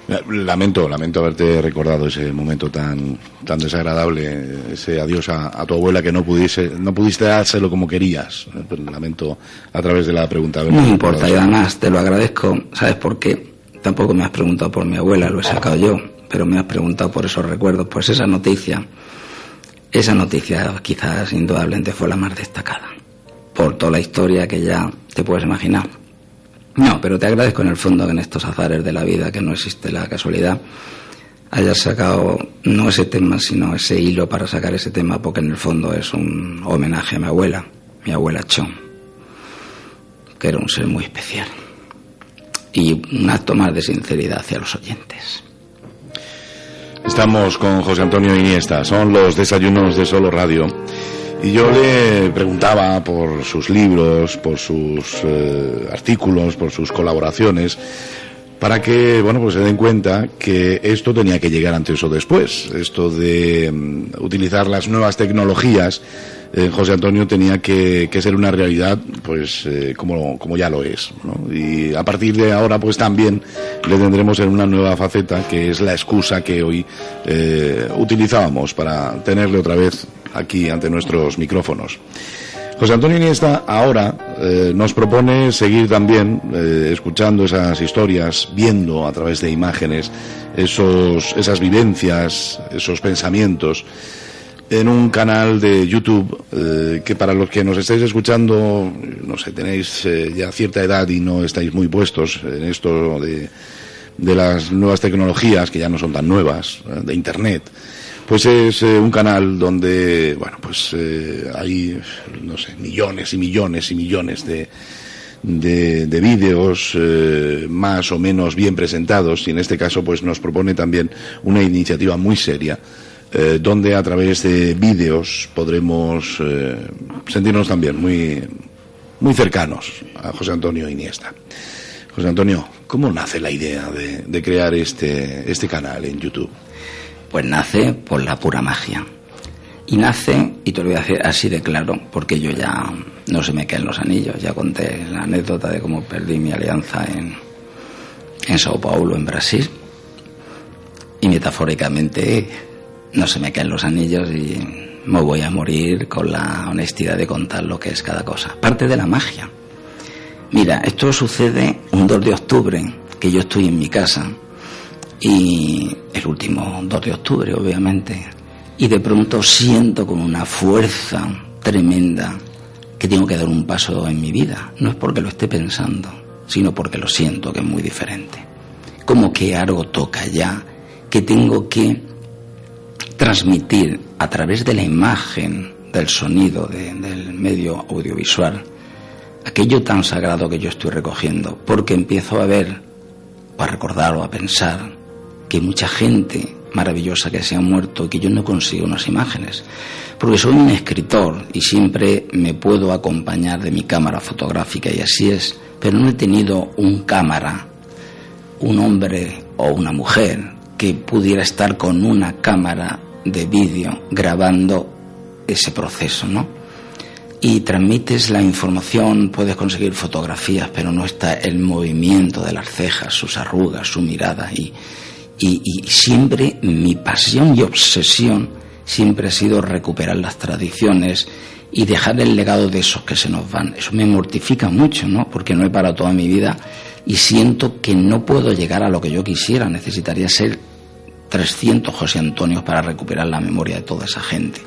Lamento haberte recordado ese momento tan desagradable, ese adiós a tu abuela, que no pudiste dárselo como querías. Lamento a través de la pregunta. No importa, y además te lo agradezco. ¿Sabes por qué? Tampoco me has preguntado por mi abuela, lo he sacado yo, pero me has preguntado por esos recuerdos. Pues esa noticia quizás indudablemente fue la más destacada, por toda la historia que ya te puedes imaginar. No, pero te agradezco en el fondo que en estos azares de la vida, que no existe la casualidad, hayas sacado no ese tema, sino ese hilo para sacar ese tema, porque en el fondo es un homenaje a mi abuela Chon, que era un ser muy especial, y un acto más de sinceridad hacia los oyentes. Estamos con José Antonio Iniesta, son los desayunos de Solo Radio. Y yo le preguntaba por sus libros, por sus artículos, por sus colaboraciones, para que, pues se den cuenta que esto tenía que llegar antes o después. Esto de utilizar las nuevas tecnologías, José Antonio, tenía que ser una realidad, pues como ya lo es, ¿no? Y a partir de ahora, pues también le tendremos en una nueva faceta, que es la excusa que hoy utilizábamos para tenerle otra vez aquí ante nuestros micrófonos. José Antonio Iniesta ahora nos propone seguir también escuchando esas historias, viendo a través de imágenes esas vivencias, esos pensamientos, en un canal de YouTube que, para los que nos estáis escuchando, no sé, tenéis ya cierta edad y no estáis muy puestos en esto de las nuevas tecnologías, que ya no son tan nuevas, de Internet. Pues es un canal donde, hay, no sé, millones y millones y millones de vídeos más o menos bien presentados, y en este caso pues nos propone también una iniciativa muy seria, donde a través de vídeos podremos sentirnos también muy, muy cercanos a José Antonio Iniesta. José Antonio, ¿cómo nace la idea de crear este canal en YouTube? Pues nace por la pura magia. Y nace, y te lo voy a decir así de claro, porque yo ya no se me caen los anillos. Ya conté la anécdota de cómo perdí mi alianza en Sao Paulo, en Brasil. Y metafóricamente no se me caen los anillos y me voy a morir con la honestidad de contar lo que es cada cosa. Parte de la magia. Mira, esto sucede un 2 de octubre, que yo estoy en mi casa, y el último 2 de octubre, obviamente, y de pronto siento como una fuerza tremenda que tengo que dar un paso en mi vida. No es porque lo esté pensando, sino porque lo siento, que es muy diferente. Como que algo toca ya, que tengo que transmitir a través de la imagen, del sonido, del medio audiovisual, aquello tan sagrado que yo estoy recogiendo, porque empiezo a ver, o a recordar, o a pensar que mucha gente maravillosa que se ha muerto y que yo no consigo unas imágenes, porque soy un escritor y siempre me puedo acompañar de mi cámara fotográfica, y así es, pero no he tenido un cámara, un hombre o una mujer que pudiera estar con una cámara de vídeo grabando ese proceso, ¿no? Y transmites la información, puedes conseguir fotografías, pero no está el movimiento de las cejas, sus arrugas, su mirada, y siempre mi pasión y obsesión siempre ha sido recuperar las tradiciones y dejar el legado de esos que se nos van. Eso me mortifica mucho, ¿no? Porque no he parado toda mi vida y siento que no puedo llegar a lo que yo quisiera. Necesitaría ser 300 José Antonios para recuperar la memoria de toda esa gente.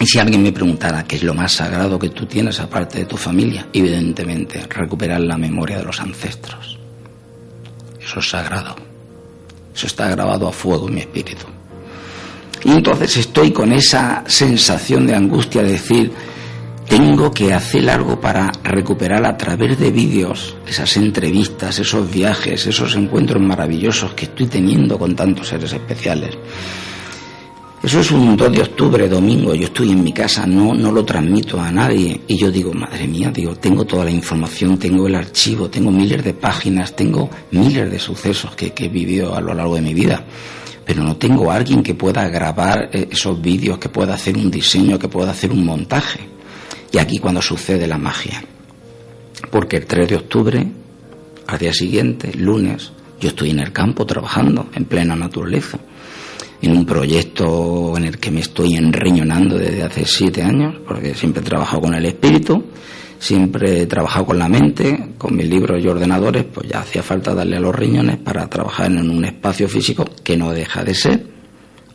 Y si alguien me preguntara qué es lo más sagrado que tú tienes aparte de tu familia, evidentemente recuperar la memoria de los ancestros. Eso es sagrado. Eso está grabado a fuego en mi espíritu. Y entonces estoy con esa sensación de angustia de decir, tengo que hacer algo para recuperar a través de vídeos esas entrevistas, esos viajes, esos encuentros maravillosos que estoy teniendo con tantos seres especiales. Eso es un 2 de octubre, domingo, yo estoy en mi casa, no lo transmito a nadie, y yo digo, madre mía, tengo toda la información, tengo el archivo, tengo miles de páginas, tengo miles de sucesos que he vivido a lo largo de mi vida, pero no tengo a alguien que pueda grabar esos vídeos, que pueda hacer un diseño, que pueda hacer un montaje. Y aquí cuando sucede la magia, porque el 3 de octubre, al día siguiente, lunes, Yo estoy en el campo trabajando, en plena naturaleza, en un proyecto en el que me estoy enriñonando desde hace 7 años, porque siempre he trabajado con el espíritu, siempre he trabajado con la mente, con mis libros y ordenadores, pues ya hacía falta darle a los riñones para trabajar en un espacio físico que no deja de ser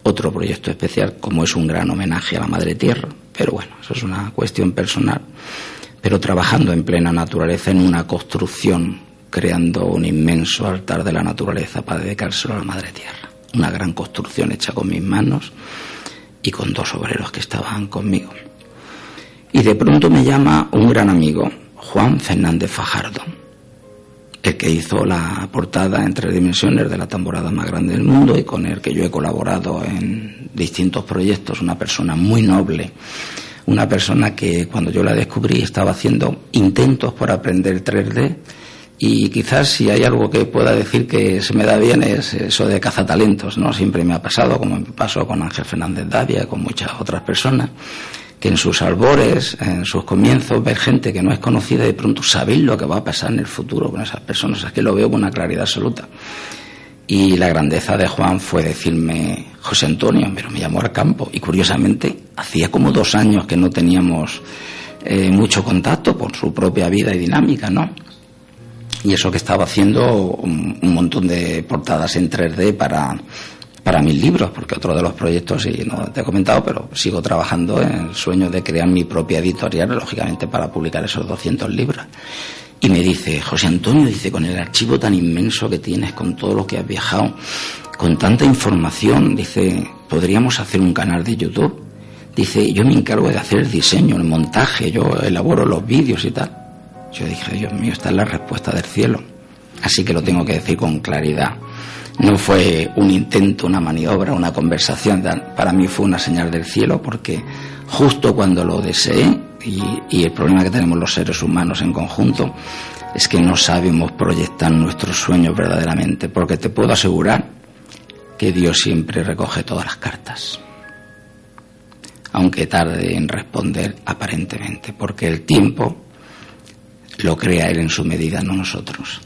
otro proyecto especial, como es un gran homenaje a la Madre Tierra. Pero bueno, eso es una cuestión personal. Pero trabajando en plena naturaleza, en una construcción, creando un inmenso altar de la naturaleza para dedicárselo a la Madre Tierra. Una gran construcción hecha con mis manos y con 2 obreros que estaban conmigo. Y de pronto me llama un gran amigo, Juan Fernández Fajardo, el que hizo la portada en 3 dimensiones de la tamborada más grande del mundo y con el que yo he colaborado en distintos proyectos. Una persona muy noble, una persona que cuando yo la descubrí estaba haciendo intentos por aprender 3D, y quizás si hay algo que pueda decir que se me da bien es eso de cazatalentos, ¿no? Siempre me ha pasado, como me pasó con Ángel Fernández Davia, con muchas otras personas, que en sus albores, en sus comienzos, ver gente que no es conocida y de pronto sabéis lo que va a pasar en el futuro con esas personas. Es que lo veo con una claridad absoluta. Y la grandeza de Juan fue decirme, José Antonio, pero me llamó al campo, y curiosamente hacía como 2 años que no teníamos mucho contacto por su propia vida y dinámica, ¿no? Y eso que estaba haciendo un montón de portadas en 3D para mis libros, porque otro de los proyectos, y no te he comentado, pero sigo trabajando en el sueño de crear mi propia editorial, lógicamente para publicar esos 200 libros. Y me dice, José Antonio, dice, con el archivo tan inmenso que tienes, con todo lo que has viajado, con tanta información, dice, podríamos hacer un canal de YouTube. Dice, yo me encargo de hacer el diseño, el montaje, yo elaboro los vídeos y tal. Yo dije, Dios mío, esta es la respuesta del cielo. Así que lo tengo que decir con claridad. No fue un intento, una maniobra, una conversación. Para mí fue una señal del cielo, porque justo cuando lo deseé, y el problema que tenemos los seres humanos en conjunto, es que no sabemos proyectar nuestros sueños verdaderamente, porque te puedo asegurar que Dios siempre recoge todas las cartas, aunque tarde en responder aparentemente, porque el tiempo lo crea Él en su medida, no nosotros.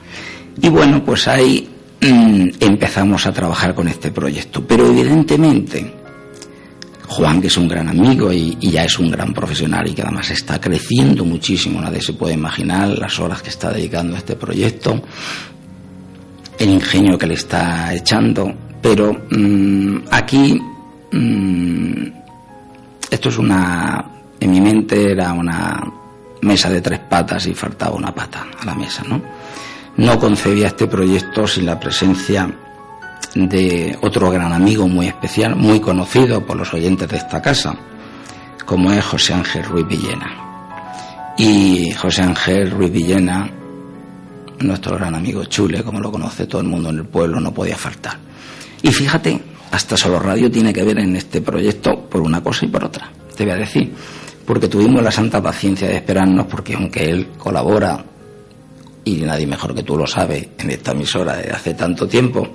Y bueno, pues ahí empezamos a trabajar con este proyecto. Pero evidentemente, Juan, que es un gran amigo y ya es un gran profesional y que además está creciendo muchísimo, nadie se puede imaginar las horas que está dedicando a este proyecto, el ingenio que le está echando. Pero aquí, esto es en mi mente era una mesa de 3 patas y faltaba una pata a la mesa, ¿no? No concebía este proyecto sin la presencia de otro gran amigo muy especial, muy conocido por los oyentes de esta casa, como es José Ángel Ruiz Villena. Y José Ángel Ruiz Villena, nuestro gran amigo Chule, como lo conoce todo el mundo en el pueblo, no podía faltar. Y fíjate, hasta Solo Radio tiene que ver en este proyecto por una cosa y por otra, te voy a decir. Porque tuvimos la santa paciencia de esperarnos, porque aunque él colabora, y nadie mejor que tú lo sabe, en esta emisora desde hace tanto tiempo,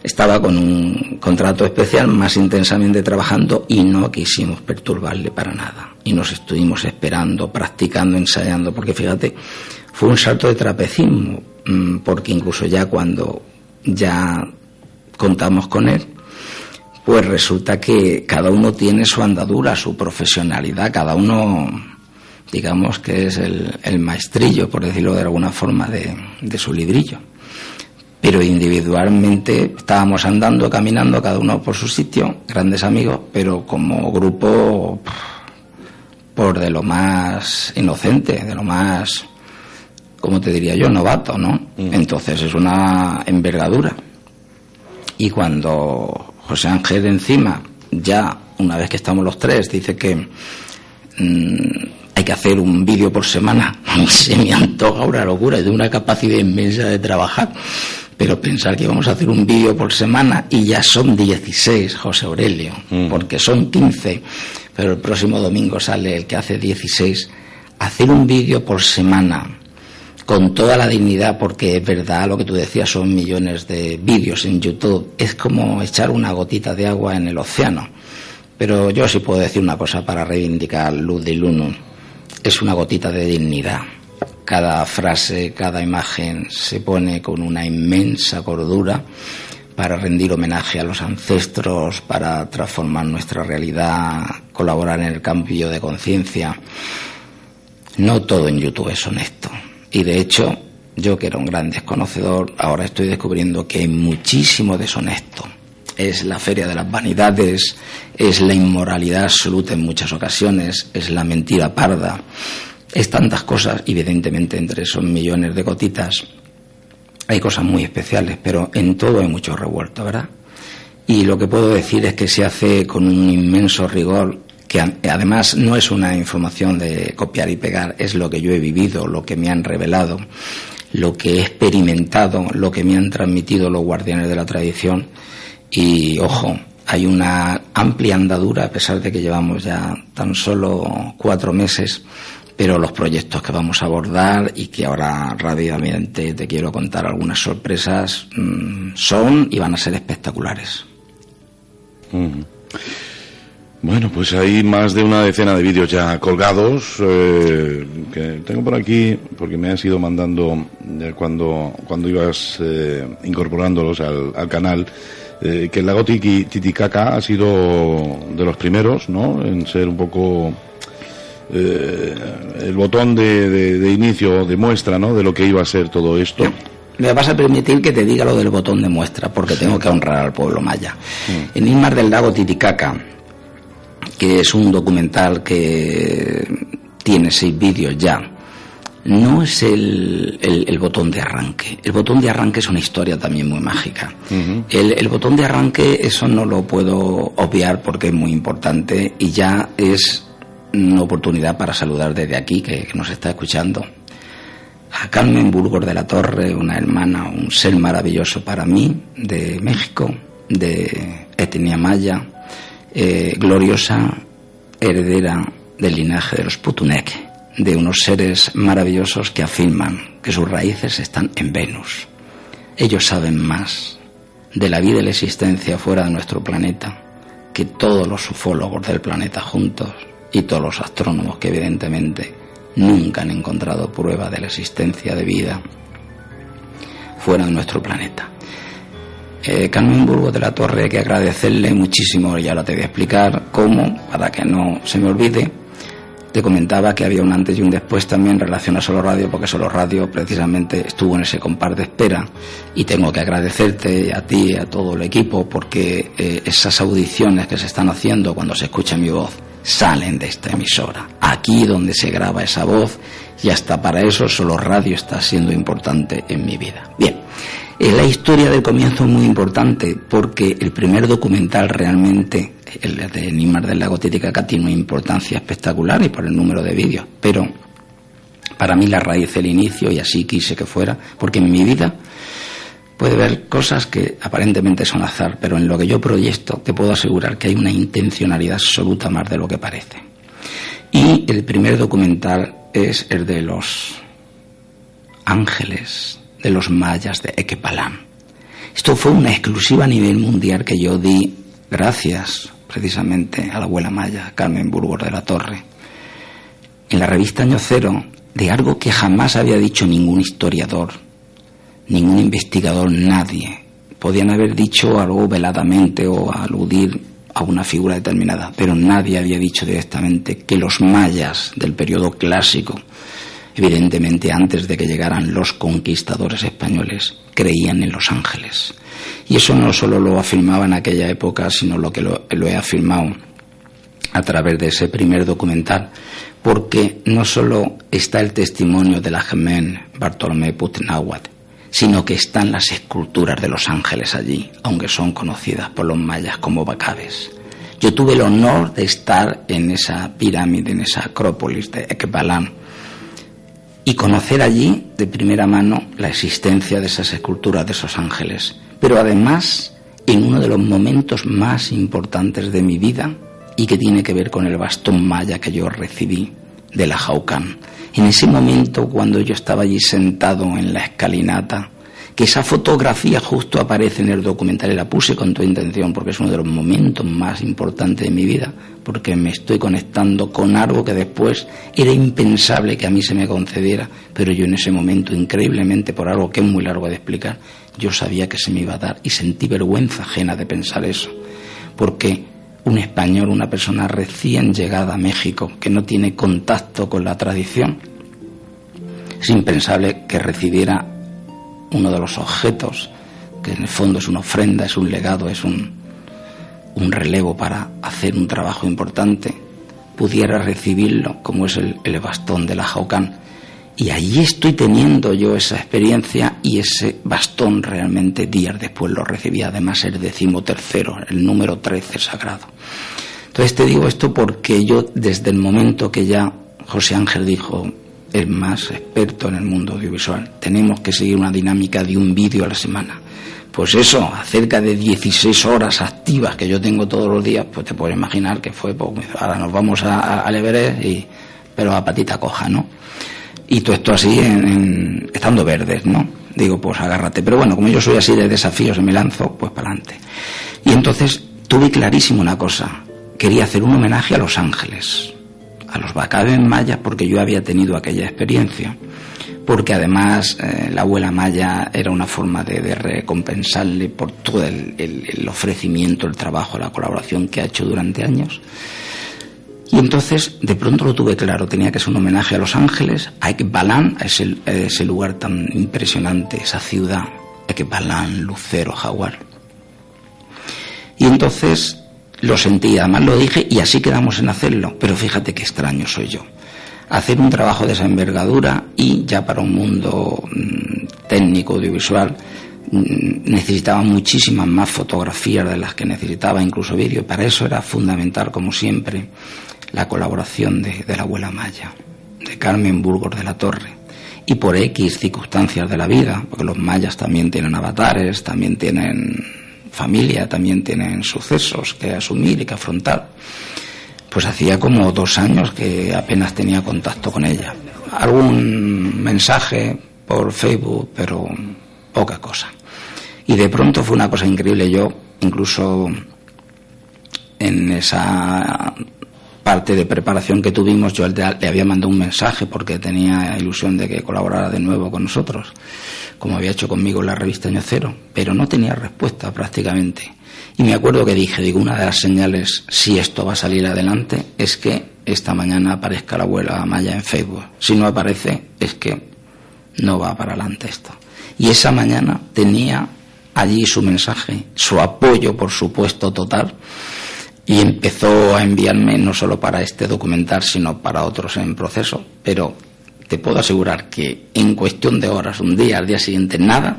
estaba con un contrato especial, más intensamente trabajando, y no quisimos perturbarle para nada. Y nos estuvimos esperando, practicando, ensayando, porque fíjate, fue un salto de trapecismo, porque incluso ya cuando ya contamos con él, pues resulta que cada uno tiene su andadura, su profesionalidad, cada uno, digamos que es el maestrillo, por decirlo de alguna forma, de su librillo. Pero individualmente estábamos andando, caminando, cada uno por su sitio, grandes amigos, pero como grupo, por de lo más inocente, de lo más, ¿cómo te diría yo?, novato, ¿no? Entonces es una envergadura. Y cuando José Ángel encima, ya una vez que estamos los 3, dice que hay que hacer un vídeo por semana, a mí se me antoja una locura, es de una capacidad inmensa de trabajar, pero pensar que vamos a hacer un vídeo por semana y ya son 16, José Aurelio, porque son 15, pero el próximo domingo sale el que hace 16, hacer un vídeo por semana con toda la dignidad, porque es verdad lo que tú decías, son millones de vídeos en YouTube, es como echar una gotita de agua en el océano. Pero yo sí puedo decir una cosa para reivindicar Luz de Lunu, es una gotita de dignidad. cada frase, cada imagen se pone con una inmensa cordura para rendir homenaje a los ancestros, para transformar nuestra realidad, colaborar en el cambio de conciencia. No todo en YouTube es honesto. Y de hecho, yo que era un gran desconocedor, ahora estoy descubriendo que hay muchísimo deshonesto. Es la feria de las vanidades, es la inmoralidad absoluta en muchas ocasiones, es la mentira parda, es tantas cosas. Evidentemente entre esos millones de gotitas hay cosas muy especiales, pero en todo hay mucho revuelto, ¿verdad? Y lo que puedo decir es que se hace con un inmenso rigor, que además no es una información de copiar y pegar, es lo que yo he vivido, lo que me han revelado, lo que he experimentado, lo que me han transmitido los guardianes de la tradición. Y ojo, hay una amplia andadura, a pesar de que llevamos ya tan solo 4 meses, pero los proyectos que vamos a abordar y que ahora rápidamente te quiero contar algunas sorpresas son y van a ser espectaculares. Bueno, pues hay más de una decena de vídeos ya colgados que tengo por aquí, porque me has ido mandando cuando ibas incorporándolos al canal. Que el lago Titicaca ha sido de los primeros, ¿no?, en ser un poco el botón de inicio, de muestra, ¿no?, de lo que iba a ser todo esto. Me vas a permitir que te diga lo del botón de muestra, porque tengo que honrar al pueblo maya. Enigmas del lago Titicaca, que es un documental que tiene 6 vídeos ya, no es el botón de arranque. El botón de arranque es una historia también muy mágica. El botón de arranque, eso no lo puedo obviar porque es muy importante y ya es una oportunidad para saludar desde aquí, que nos está escuchando, a Carmen Burgos de la Torre, una hermana, un ser maravilloso para mí, de México, de etnia maya, gloriosa, heredera del linaje de los Putunec, de unos seres maravillosos que afirman que sus raíces están en Venus. Ellos saben más de la vida y la existencia fuera de nuestro planeta que todos los ufólogos del planeta juntos y todos los astrónomos que evidentemente nunca han encontrado prueba de la existencia de vida fuera de nuestro planeta. Carmen Burgos de la Torre, hay que agradecerle muchísimo, y ahora te voy a explicar cómo, para que no se me olvide. Te comentaba que había un antes y un después también en relación a Solo Radio, porque Solo Radio precisamente estuvo en ese compás de espera, y tengo que agradecerte a ti y a todo el equipo, porque esas audiciones que se están haciendo cuando se escucha mi voz salen de esta emisora, aquí donde se graba esa voz, y hasta para eso Solo Radio está siendo importante en mi vida. Bien, la historia del comienzo es muy importante, porque el primer documental realmente, el de Enigmas del lago Titicaca, tiene una importancia espectacular y por el número de vídeos, pero para mí la raíz del inicio, y así quise que fuera, porque en mi vida puede haber cosas que aparentemente son azar, pero en lo que yo proyecto te puedo asegurar que hay una intencionalidad absoluta más de lo que parece. Y el primer documental es el de los ángeles de los mayas de Equepalán. Esto fue una exclusiva a nivel mundial que yo di gracias precisamente a la abuela maya, Carmen Burgos de la Torre, en la revista Año Cero, de algo que jamás había dicho ningún historiador, ningún investigador, nadie. Podían haber dicho algo veladamente o aludir a una figura determinada, pero nadie había dicho directamente que los mayas del periodo clásico, evidentemente antes de que llegaran los conquistadores españoles, creían en los ángeles. Y eso no solo lo afirmaba en aquella época, sino lo que lo he afirmado a través de ese primer documental, porque no solo está el testimonio del Ajmen Bartolomé Puig Náhuatl, sino que están las esculturas de los ángeles allí, aunque son conocidas por los mayas como bacabes. Yo tuve el honor de estar en esa pirámide, en esa acrópolis de Equepalán, y conocer allí de primera mano la existencia de esas esculturas de esos ángeles, pero además en uno de los momentos más importantes de mi vida, y que tiene que ver con el bastón maya que yo recibí de la Jaucán. En ese momento, cuando yo estaba allí sentado en la escalinata que esa fotografía justo aparece en el documental y la puse con toda intención porque es uno de los momentos más importantes de mi vida, porque me estoy conectando con algo que después era impensable que a mí se me concediera, pero yo en ese momento, increíblemente, por algo que es muy largo de explicar, yo sabía que se me iba a dar y sentí vergüenza ajena de pensar eso, porque un español, una persona recién llegada a México, que no tiene contacto con la tradición, es impensable que recibiera uno de los objetos, que en el fondo es una ofrenda, es un legado, es un relevo para hacer un trabajo importante, pudiera recibirlo como es el bastón de la Jaucán. Y allí estoy teniendo yo esa experiencia, y ese bastón realmente días después lo recibí, además el 13º, el número 13 sagrado. Entonces te digo esto porque yo, desde el momento que ya José Ángel dijo, el más experto en el mundo audiovisual, tenemos que seguir una dinámica de un vídeo a la semana. Pues eso, cerca de 16 horas activas que yo tengo todos los días, pues te puedes imaginar que fue, pues, ahora nos vamos al Everest, pero a patita coja, ¿no? Y todo esto así, estando verdes, ¿no? Digo, pues agárrate. Pero bueno, como yo soy así de desafíos y me lanzo, pues para adelante. Y entonces tuve clarísimo una cosa. Quería hacer un homenaje a Los Ángeles, a los Bacabes mayas, porque yo había tenido aquella experiencia. Porque además la abuela maya era una forma de recompensarle por todo el ofrecimiento, el trabajo, la colaboración que ha hecho durante años. Y entonces de pronto lo tuve claro, tenía que ser un homenaje a Los Ángeles, a Ekbalan, a ese lugar tan impresionante, esa ciudad, Ekbalan, Lucero, Jaguar. Y entonces lo sentí, además lo dije, y así quedamos en hacerlo. Pero fíjate qué extraño soy yo. Hacer un trabajo de esa envergadura, y ya para un mundo técnico, audiovisual, necesitaba muchísimas más fotografías de las que necesitaba, incluso vídeo. Para eso era fundamental, como siempre, la colaboración de la abuela maya, de Carmen Burgos de la Torre. Y por X circunstancias de la vida, porque los mayas también tienen avatares, también tienen familia, también tienen sucesos que asumir y que afrontar, pues hacía como 2 años que apenas tenía contacto con ella. Algún mensaje por Facebook, pero poca cosa. Y de pronto fue una cosa increíble. Yo, incluso en esa parte de preparación que tuvimos, yo le había mandado un mensaje porque tenía ilusión de que colaborara de nuevo con nosotros, como había hecho conmigo en la revista Año Cero, pero no tenía respuesta prácticamente. Y me acuerdo que dije, una de las señales, si esto va a salir adelante, es que esta mañana aparezca la abuela maya en Facebook. Si no aparece, es que no va para adelante esto. Y esa mañana tenía allí su mensaje, su apoyo, por supuesto, total, y empezó a enviarme no solo para este documental, sino para otros en proceso. Pero te puedo asegurar que en cuestión de horas, un día, al día siguiente, nada,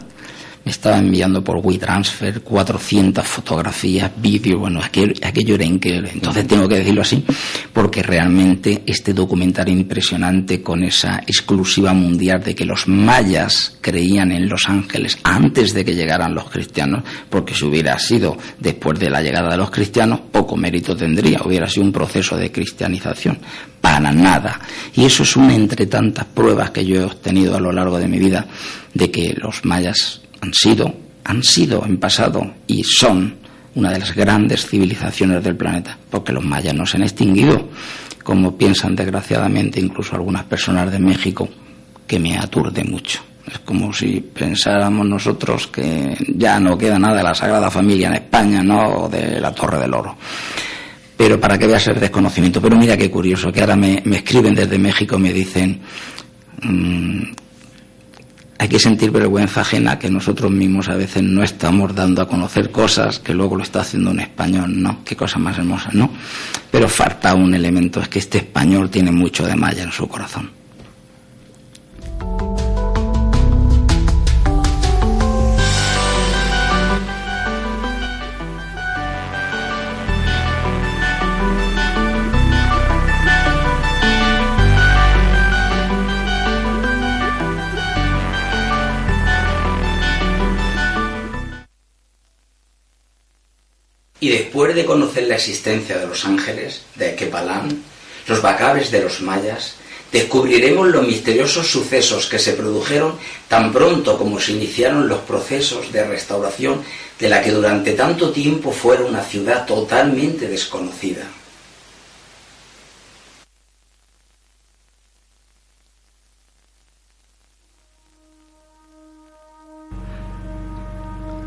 me estaba enviando por WeTransfer 400 fotografías, vídeos, bueno, aquello era increíble. Entonces tengo que decirlo así, porque realmente este documental impresionante, con esa exclusiva mundial de que los mayas creían en Los Ángeles antes de que llegaran los cristianos, porque si hubiera sido después de la llegada de los cristianos, poco mérito tendría, hubiera sido un proceso de cristianización, para nada. Y eso es una entre tantas pruebas que yo he obtenido a lo largo de mi vida, de que los mayas han sido en pasado y son una de las grandes civilizaciones del planeta, porque los mayas no se han extinguido, como piensan desgraciadamente incluso algunas personas de México, que me aturde mucho. Es como si pensáramos nosotros que ya no queda nada de la Sagrada Familia en España, ¿no?, o de la Torre del Oro. Pero para que veas el desconocimiento. Pero mira qué curioso, que ahora me escriben desde México, me dicen... hay que sentir vergüenza ajena, que nosotros mismos a veces no estamos dando a conocer cosas que luego lo está haciendo un español, ¿no? Qué cosa más hermosa, ¿no? Pero falta un elemento, es que este español tiene mucho de maya en su corazón. Y después de conocer la existencia de Los Ángeles, de Ekbalan, los Bacabes de los mayas, Descubriremos los misteriosos sucesos que se produjeron tan pronto como se iniciaron los procesos de restauración de la que durante tanto tiempo fuera una ciudad totalmente desconocida.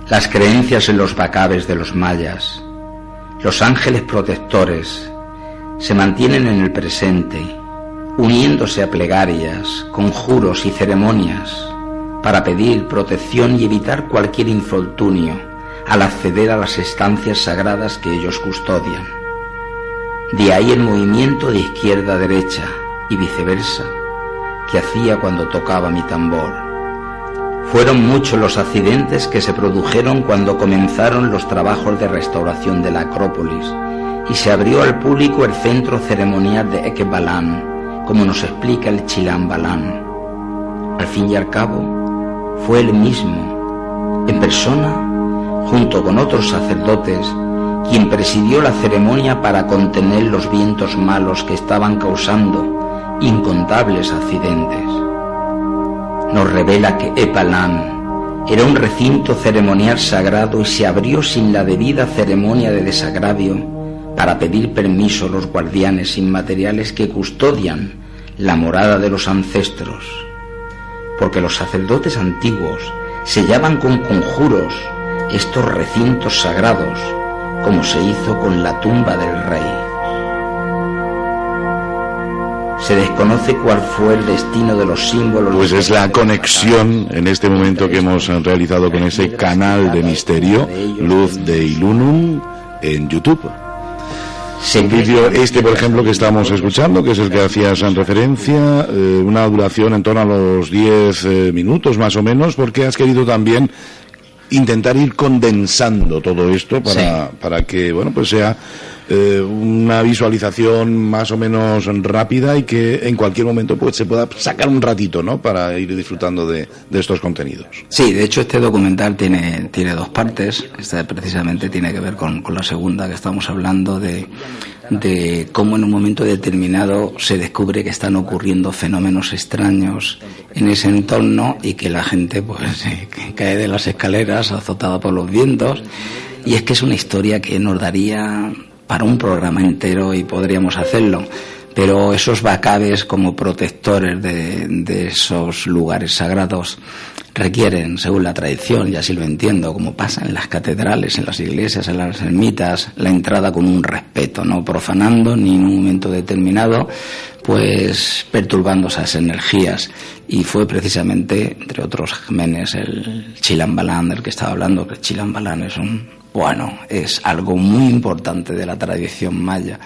Las creencias en los bacabes de los mayas, los ángeles protectores, se mantienen en el presente, uniéndose a plegarias, conjuros y ceremonias para pedir protección y evitar cualquier infortunio al acceder a las estancias sagradas que ellos custodian. De ahí el movimiento de izquierda a derecha y viceversa que hacía cuando tocaba mi tambor. Fueron muchos los accidentes que se produjeron cuando comenzaron los trabajos de restauración de la Acrópolis y se abrió al público el centro ceremonial de Ekbalan, como nos explica el Chilam Balan. Al fin y al cabo, fue él mismo, en persona, junto con otros sacerdotes, quien presidió la ceremonia para contener los vientos malos que estaban causando incontables accidentes. Nos revela que Ekbalan era un recinto ceremonial sagrado y se abrió sin la debida ceremonia de desagravio para pedir permiso a los guardianes inmateriales que custodian la morada de los ancestros, porque los sacerdotes antiguos sellaban con conjuros estos recintos sagrados, como se hizo con la tumba del rey. Se desconoce cuál fue el destino de los símbolos. Pues es la conexión en este momento que hemos realizado con ese canal de misterio, Luz de Ilunum, en YouTube. El vídeo por ejemplo, que estamos escuchando, que es el que hacías en referencia, una duración en torno a los 10 minutos más o menos, porque has querido también intentar ir condensando todo esto para que, bueno, pues sea una visualización más o menos rápida y que en cualquier momento pues se pueda sacar un ratito, ¿no?, para ir disfrutando de estos contenidos. Sí, de hecho este documental tiene dos partes. Esta precisamente tiene que ver con la segunda, que estamos hablando de cómo en un momento determinado se descubre que están ocurriendo fenómenos extraños en ese entorno y que la gente pues cae de las escaleras azotada por los vientos. Y es que es una historia que nos daría para un programa entero y podríamos hacerlo, pero esos bacabes como protectores de esos lugares sagrados requieren, según la tradición, y así lo entiendo, como pasa en las catedrales, en las iglesias, en las ermitas, la entrada con un respeto, no profanando ni en un momento determinado pues perturbando esas energías. Y fue precisamente, entre otros Jiménez, el Chilam Balan del que estaba hablando, que el Chilam Balan es algo muy importante de la tradición maya.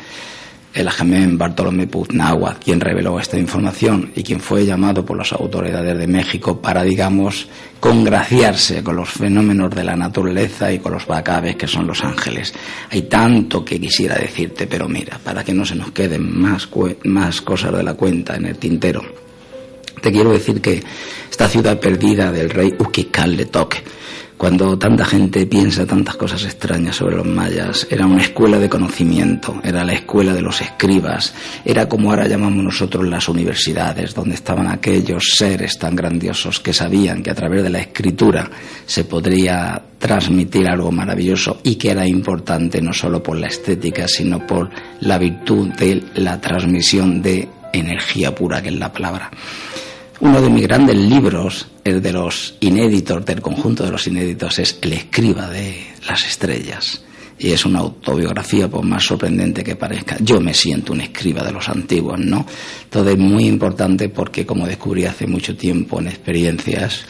El Ajamén Bartolomé Puz Náhuatl, quien reveló esta información y quien fue llamado por las autoridades de México para, digamos, congraciarse con los fenómenos de la naturaleza y con los bacabes que son los ángeles. Hay tanto que quisiera decirte, pero mira, para que no se nos queden más cosas de la cuenta en el tintero, te quiero decir que esta ciudad perdida del rey Uquical-Letok, cuando tanta gente piensa tantas cosas extrañas sobre los mayas, era una escuela de conocimiento, era la escuela de los escribas, era como ahora llamamos nosotros las universidades, donde estaban aquellos seres tan grandiosos que sabían que a través de la escritura se podría transmitir algo maravilloso y que era importante no solo por la estética, sino por la virtud de la transmisión de energía pura, que es la palabra. Uno de mis grandes libros, el de los inéditos, del conjunto de los inéditos, es El escriba de las estrellas. Y es una autobiografía, por más sorprendente que parezca. Yo me siento un escriba de los antiguos, ¿no? Todo es muy importante porque, como descubrí hace mucho tiempo en experiencias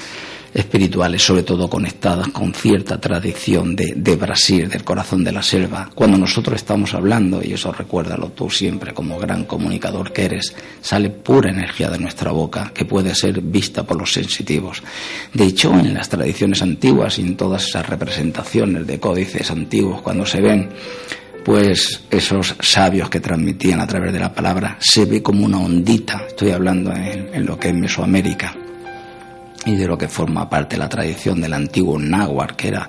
espirituales, sobre todo conectadas con cierta tradición de Brasil, del corazón de la selva, cuando nosotros estamos hablando, y eso recuérdalo tú siempre como gran comunicador que eres, sale pura energía de nuestra boca que puede ser vista por los sensitivos. De hecho, en las tradiciones antiguas y en todas esas representaciones de códices antiguos, cuando se ven pues esos sabios que transmitían a través de la palabra, se ve como una ondita. Estoy hablando en lo que es Mesoamérica y de lo que forma parte de la tradición del antiguo náhuatl, que era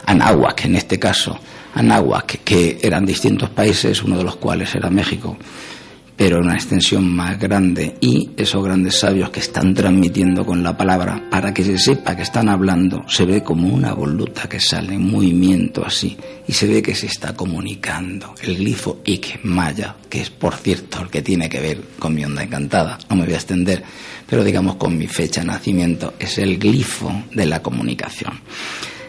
Anáhuac, en este caso Anáhuac, que eran distintos países, uno de los cuales era México, pero en una extensión más grande, y esos grandes sabios que están transmitiendo con la palabra, para que se sepa que están hablando, se ve como una voluta que sale en movimiento así, y se ve que se está comunicando. El glifo Ik Maya, que es, por cierto, el que tiene que ver con mi onda encantada, no me voy a extender, pero digamos con mi fecha de nacimiento, es el glifo de la comunicación.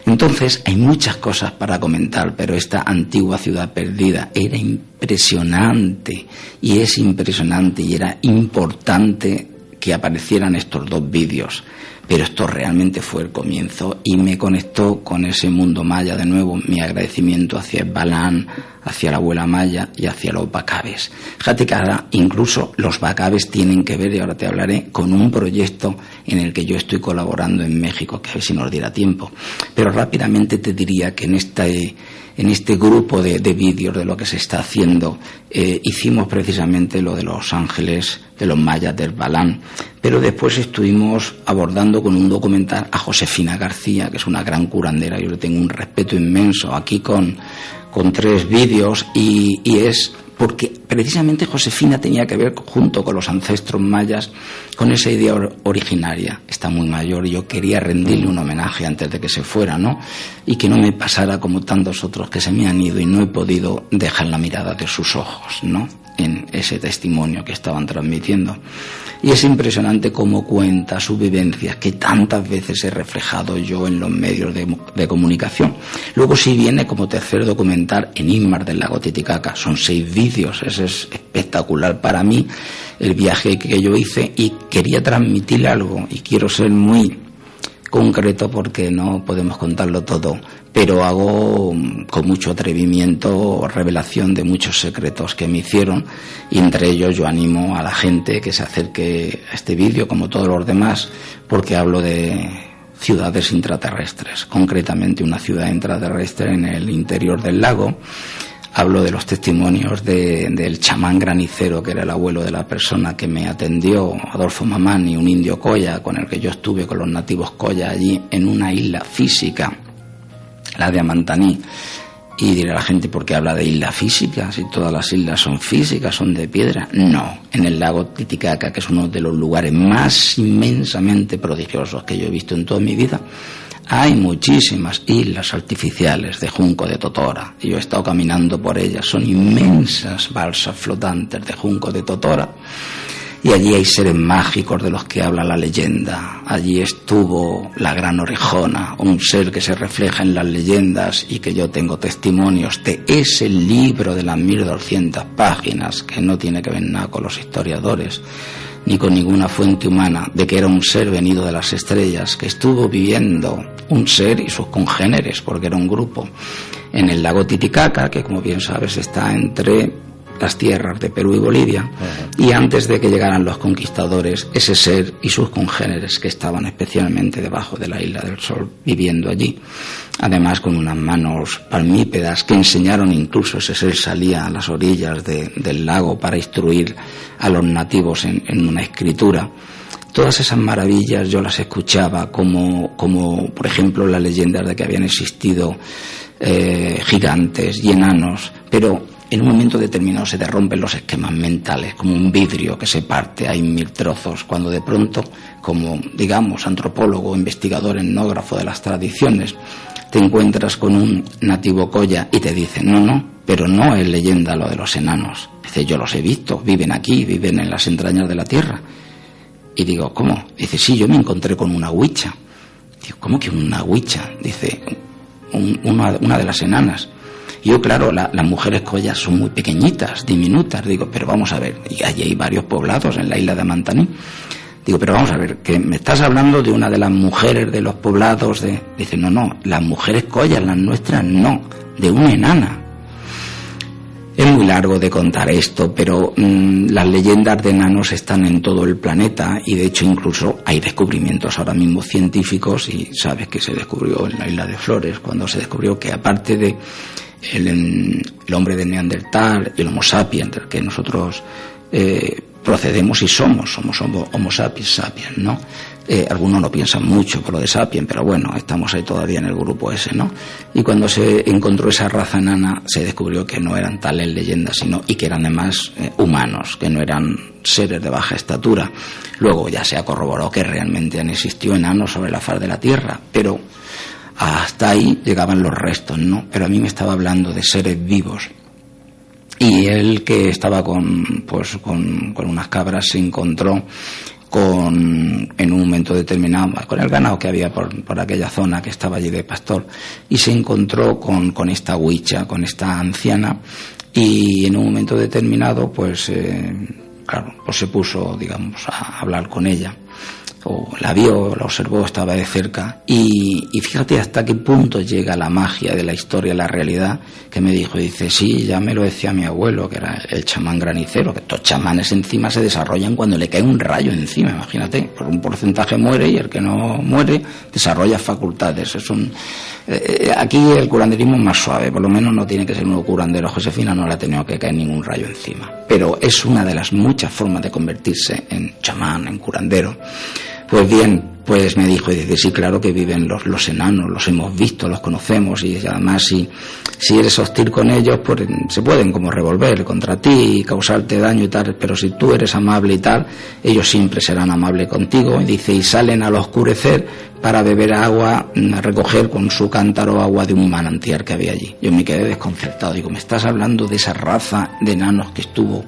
Entonces hay muchas cosas para comentar, pero esta antigua ciudad perdida era impresionante, y es impresionante, y era importante que aparecieran estos 2 vídeos, pero esto realmente fue el comienzo y me conectó con ese mundo maya de nuevo. Mi agradecimiento hacia el Balán, hacia la abuela maya y hacia los bacabes. Fíjate que ahora incluso los bacabes tienen que ver, y ahora te hablaré, con un proyecto en el que yo estoy colaborando en México, que a ver si nos diera tiempo. Pero rápidamente te diría que en este grupo de vídeos de lo que se está haciendo, hicimos precisamente lo de los ángeles de los mayas del Balán, pero después estuvimos abordando con un documental a Josefina García, que es una gran curandera. Yo le tengo un respeto inmenso, aquí con 3 vídeos, y es porque precisamente Josefina tenía que ver, junto con los ancestros mayas, con esa idea originaria. Está muy mayor y yo quería rendirle un homenaje antes de que se fuera, ¿no? Y que no me pasara como tantos otros que se me han ido y no he podido dejar la mirada de sus ojos, ¿no?, en ese testimonio que estaban transmitiendo. Y es impresionante cómo cuenta sus vivencias, que tantas veces he reflejado yo en los medios de comunicación. Luego sí viene como tercer documental en Inmar del lago Titicaca. Son 6 vídeos, eso es espectacular para mí, el viaje que yo hice, y quería transmitir algo, y quiero ser muy concreto porque no podemos contarlo todo, pero hago con mucho atrevimiento revelación de muchos secretos que me hicieron, y entre ellos yo animo a la gente que se acerque a este vídeo, como todos los demás, porque hablo de ciudades intraterrestres, concretamente una ciudad intraterrestre en el interior del lago. Hablo de los testimonios del chamán granicero, que era el abuelo de la persona que me atendió, Adolfo Mamani, un indio Coya, con el que yo estuve con los nativos Coya allí en una isla física, la de Amantaní. Y dirá la gente, ¿por qué habla de isla física? Si todas las islas son físicas, son de piedra. No, en el lago Titicaca, que es uno de los lugares más inmensamente prodigiosos que yo he visto en toda mi vida, hay muchísimas islas artificiales de junco de totora, y yo he estado caminando por ellas. Son inmensas balsas flotantes de junco de totora, y allí hay seres mágicos de los que habla la leyenda. Allí estuvo la gran orejona, un ser que se refleja en las leyendas y que yo tengo testimonios de ese libro de las 1200 páginas, que no tiene que ver nada con los historiadores ni con ninguna fuente humana, de que era un ser venido de las estrellas, que estuvo viviendo, un ser y sus congéneres, porque era un grupo, en el lago Titicaca, que como bien sabes está entre las tierras de Perú y Bolivia, y antes de que llegaran los conquistadores, ese ser y sus congéneres que estaban especialmente debajo de la Isla del Sol, viviendo allí, además con unas manos palmípedas que enseñaron, incluso ese ser salía a las orillas del lago para instruir a los nativos en una escritura. Todas esas maravillas yo las escuchaba, como por ejemplo las leyendas de que habían existido gigantes y enanos, pero en un momento determinado se te rompen los esquemas mentales, como un vidrio que se parte, hay 1000 trozos, cuando de pronto, como digamos antropólogo, investigador, etnógrafo de las tradiciones, te encuentras con un nativo Coya y te dice, no, pero no es leyenda lo de los enanos. Dice, yo los he visto, viven aquí, viven en las entrañas de la tierra. Y digo, ¿cómo? Dice, sí, yo me encontré con una huicha. Digo, ¿cómo que una huicha? Dice, una de las enanas. Y yo, claro, las mujeres Coyas son muy pequeñitas, diminutas. Digo, pero vamos a ver, y allí hay varios poblados en la isla de Amantaní. Digo, pero vamos a ver, que me estás hablando de una de las mujeres de los poblados de... Dice, no, las mujeres Coyas, las nuestras, no, de una enana. Es muy largo de contar esto, pero las leyendas de enanos están en todo el planeta, y de hecho incluso hay descubrimientos ahora mismo científicos, y sabes que se descubrió en la isla de Flores, cuando se descubrió que aparte de el hombre de Neandertal y el Homo sapiens, del que nosotros procedemos y somos Homo sapiens sapiens, ¿no? Algunos no piensan mucho por lo de Sapiens, pero bueno, estamos ahí todavía en el grupo ese, ¿no? Y cuando se encontró esa raza enana, se descubrió que no eran tales leyendas, y que eran además humanos, que no eran seres de baja estatura. Luego ya se ha corroborado que realmente han existido enanos sobre la faz de la Tierra, pero hasta ahí llegaban los restos, ¿no? Pero a mí me estaba hablando de seres vivos. Y él, que estaba con unas cabras, se encontró en un momento determinado, con el ganado que había por aquella zona que estaba allí de pastor, y se encontró con esta huicha, con esta anciana, y en un momento determinado, pues se puso, digamos, a hablar con ella, o la vio, la observó, estaba de cerca, y fíjate hasta qué punto llega la magia de la historia, la realidad, que me dice, sí, ya me lo decía mi abuelo, que era el chamán granicero, que estos chamanes encima se desarrollan cuando le cae un rayo encima, imagínate, por un porcentaje muere, y el que no muere desarrolla facultades. Aquí el curanderismo es más suave, por lo menos no tiene que ser un curandero. Josefina no le ha tenido que caer ningún rayo encima, pero es una de las muchas formas de convertirse en chamán, en curandero. Pues bien, pues me dijo, y dice, sí, claro que viven los enanos, los hemos visto, los conocemos, y además si eres hostil con ellos, pues se pueden como revolver contra ti y causarte daño y tal, pero si tú eres amable y tal, ellos siempre serán amables contigo. Y dice, y salen al oscurecer para beber agua, a recoger con su cántaro agua de un manantial que había allí. Yo me quedé desconcertado, digo, ¿me estás hablando de esa raza de enanos que estuvo?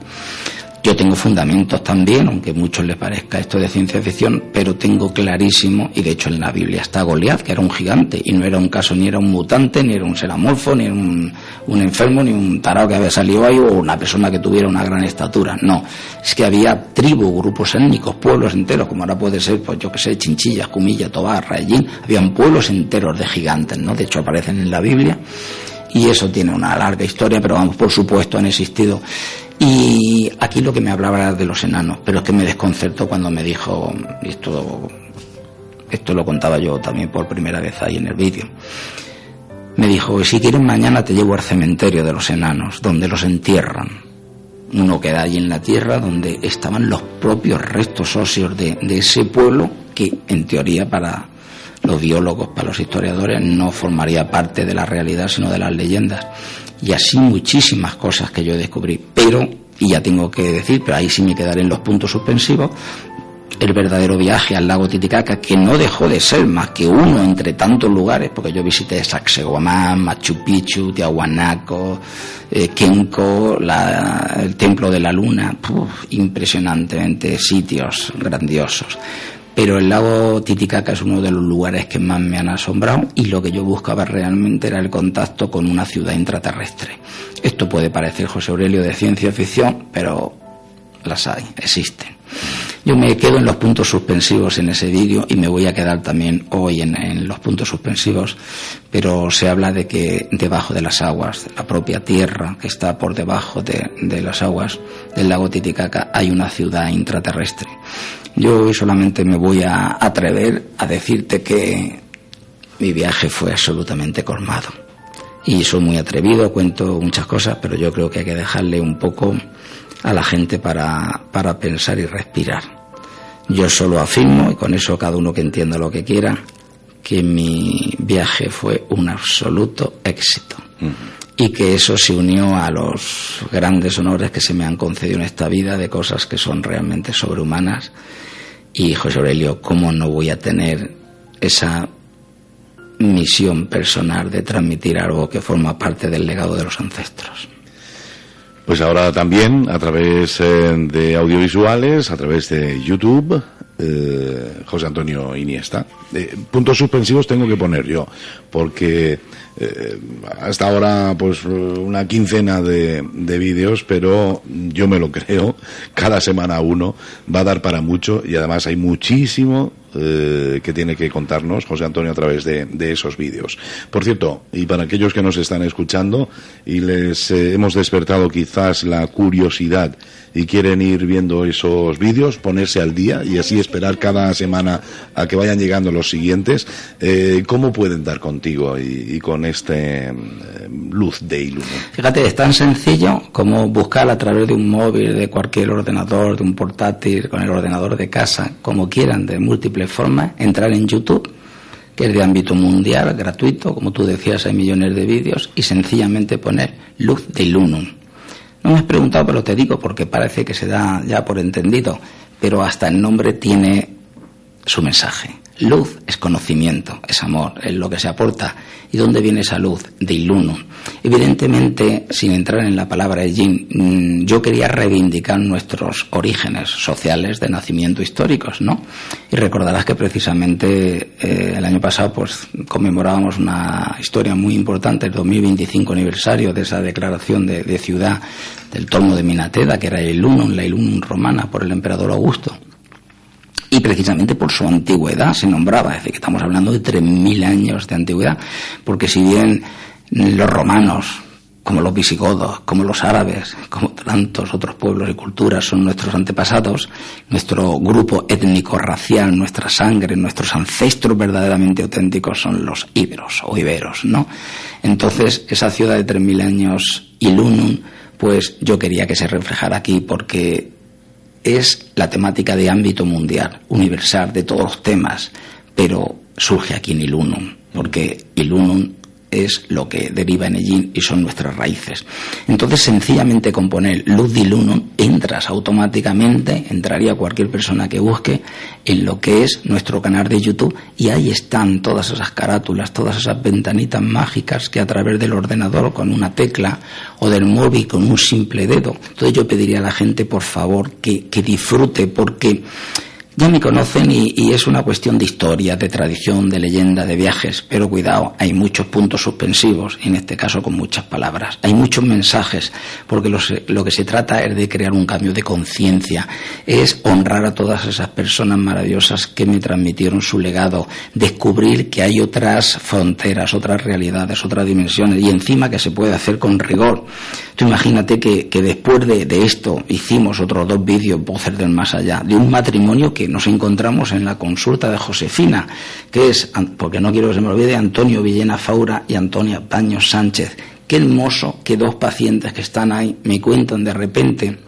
Yo tengo fundamentos también, aunque a muchos les parezca esto de ciencia ficción, pero tengo clarísimo, y de hecho en la Biblia está Goliat, que era un gigante, y no era un caso, ni era un mutante, ni era un ser amorfo, ni era un enfermo, ni un tarao que había salido ahí, o una persona que tuviera una gran estatura. No, es que había tribus, grupos étnicos, pueblos enteros, como ahora puede ser, pues yo que sé, Chinchilla, Cumilla, Tobar, Raellín, habían pueblos enteros de gigantes, ¿no? De hecho aparecen en la Biblia, y eso tiene una larga historia, pero vamos, por supuesto han existido. Y aquí lo que me hablaba era de los enanos, pero es que me desconcertó cuando me dijo, y esto lo contaba yo también por primera vez ahí en el vídeo, me dijo, si quieres mañana te llevo al cementerio de los enanos, donde los entierran. Uno queda allí en la tierra donde estaban los propios restos óseos de ese pueblo, que en teoría para los biólogos, para los historiadores, no formaría parte de la realidad, sino de las leyendas. Y así muchísimas cosas que yo descubrí, pero, y ya tengo que decir, pero ahí sí me quedaré en los puntos suspensivos, el verdadero viaje al lago Titicaca, que no dejó de ser más que uno entre tantos lugares, porque yo visité Sacsayhuamán, Machu Picchu, Tiahuanaco, Kenko, el Templo de la Luna, impresionantemente sitios grandiosos. Pero el lago Titicaca es uno de los lugares que más me han asombrado, y lo que yo buscaba realmente era el contacto con una ciudad intraterrestre. Esto puede parecer, José Aurelio, de ciencia ficción, pero las hay, existen. Yo me quedo en los puntos suspensivos en ese vídeo, y me voy a quedar también hoy en los puntos suspensivos, pero se habla de que debajo de las aguas, la propia tierra que está por debajo de las aguas del lago Titicaca, hay una ciudad intraterrestre. Yo hoy solamente me voy a atrever a decirte que mi viaje fue absolutamente colmado. Y soy muy atrevido, cuento muchas cosas, pero yo creo que hay que dejarle un poco a la gente para pensar y respirar. Yo solo afirmo, y con eso cada uno que entienda lo que quiera, que mi viaje fue un absoluto éxito. Y que eso se unió a los grandes honores que se me han concedido en esta vida, de cosas que son realmente sobrehumanas. Y José Aurelio, ¿cómo no voy a tener esa misión personal de transmitir algo que forma parte del legado de los ancestros? Pues ahora también a través de audiovisuales, a través de YouTube, José Antonio Iniesta. Puntos suspensivos tengo que poner yo, porque hasta ahora pues una quincena de vídeos, pero yo me lo creo, cada semana uno va a dar para mucho, y además hay muchísimo que tiene que contarnos José Antonio a través de esos vídeos. Por cierto, y para aquellos que nos están escuchando y les hemos despertado quizás la curiosidad y quieren ir viendo esos vídeos, ponerse al día y así esperar cada semana a que vayan llegando los siguientes, ¿cómo pueden dar contigo y con este Luz de Ilunum? Fíjate, es tan sencillo como buscar a través de un móvil, de cualquier ordenador, de un portátil, con el ordenador de casa, como quieran, de múltiples formas, entrar en YouTube, que es de ámbito mundial, gratuito, como tú decías, hay millones de vídeos, y sencillamente poner Luz de Ilunum. No me has preguntado, pero te digo, porque parece que se da ya por entendido, pero hasta el nombre tiene su mensaje. Luz es conocimiento, es amor, es lo que se aporta. ¿Y dónde viene esa luz? De Ilunum. Evidentemente, sin entrar en la palabra Yin, yo quería reivindicar nuestros orígenes sociales de nacimiento históricos, ¿no? Y recordarás que precisamente el año pasado pues conmemorábamos una historia muy importante, el 2025 aniversario de esa declaración de ciudad del Torno de Minateda, que era Ilunum, la Ilunum romana, por el emperador Augusto. Y precisamente por su antigüedad se nombraba, es decir, que estamos hablando de 3.000 años de antigüedad, porque si bien los romanos, como los visigodos, como los árabes, como tantos otros pueblos y culturas son nuestros antepasados, nuestro grupo étnico-racial, nuestra sangre, nuestros ancestros verdaderamente auténticos son los íberos o iberos, ¿no? Entonces, esa ciudad de 3.000 años, Ilunum, pues yo quería que se reflejara aquí porque es la temática de ámbito mundial, universal, de todos los temas, pero surge aquí en Ilunum, porque Ilunum es lo que deriva en el Yin y son nuestras raíces. Entonces, sencillamente con poner Luz de Ilunum, entras automáticamente, entraría cualquier persona que busque en lo que es nuestro canal de YouTube, y ahí están todas esas carátulas, todas esas ventanitas mágicas que a través del ordenador con una tecla o del móvil con un simple dedo. Entonces yo pediría a la gente, por favor, que disfrute, porque ya me conocen y es una cuestión de historia, de tradición, de leyenda, de viajes, pero cuidado, hay muchos puntos suspensivos, en este caso con muchas palabras, hay muchos mensajes, porque lo que se trata es de crear un cambio de conciencia, es honrar a todas esas personas maravillosas que me transmitieron su legado, descubrir que hay otras fronteras, otras realidades, otras dimensiones, y encima que se puede hacer con rigor. Tú imagínate que después de esto hicimos otros 2 vídeos, Voces del Más Allá, de un matrimonio que nos encontramos en la consulta de Josefina, que es, porque no quiero que se me olvide, Antonio Villena Faura y Antonia Baños Sánchez. Qué hermoso que 2 pacientes que están ahí me cuentan de repente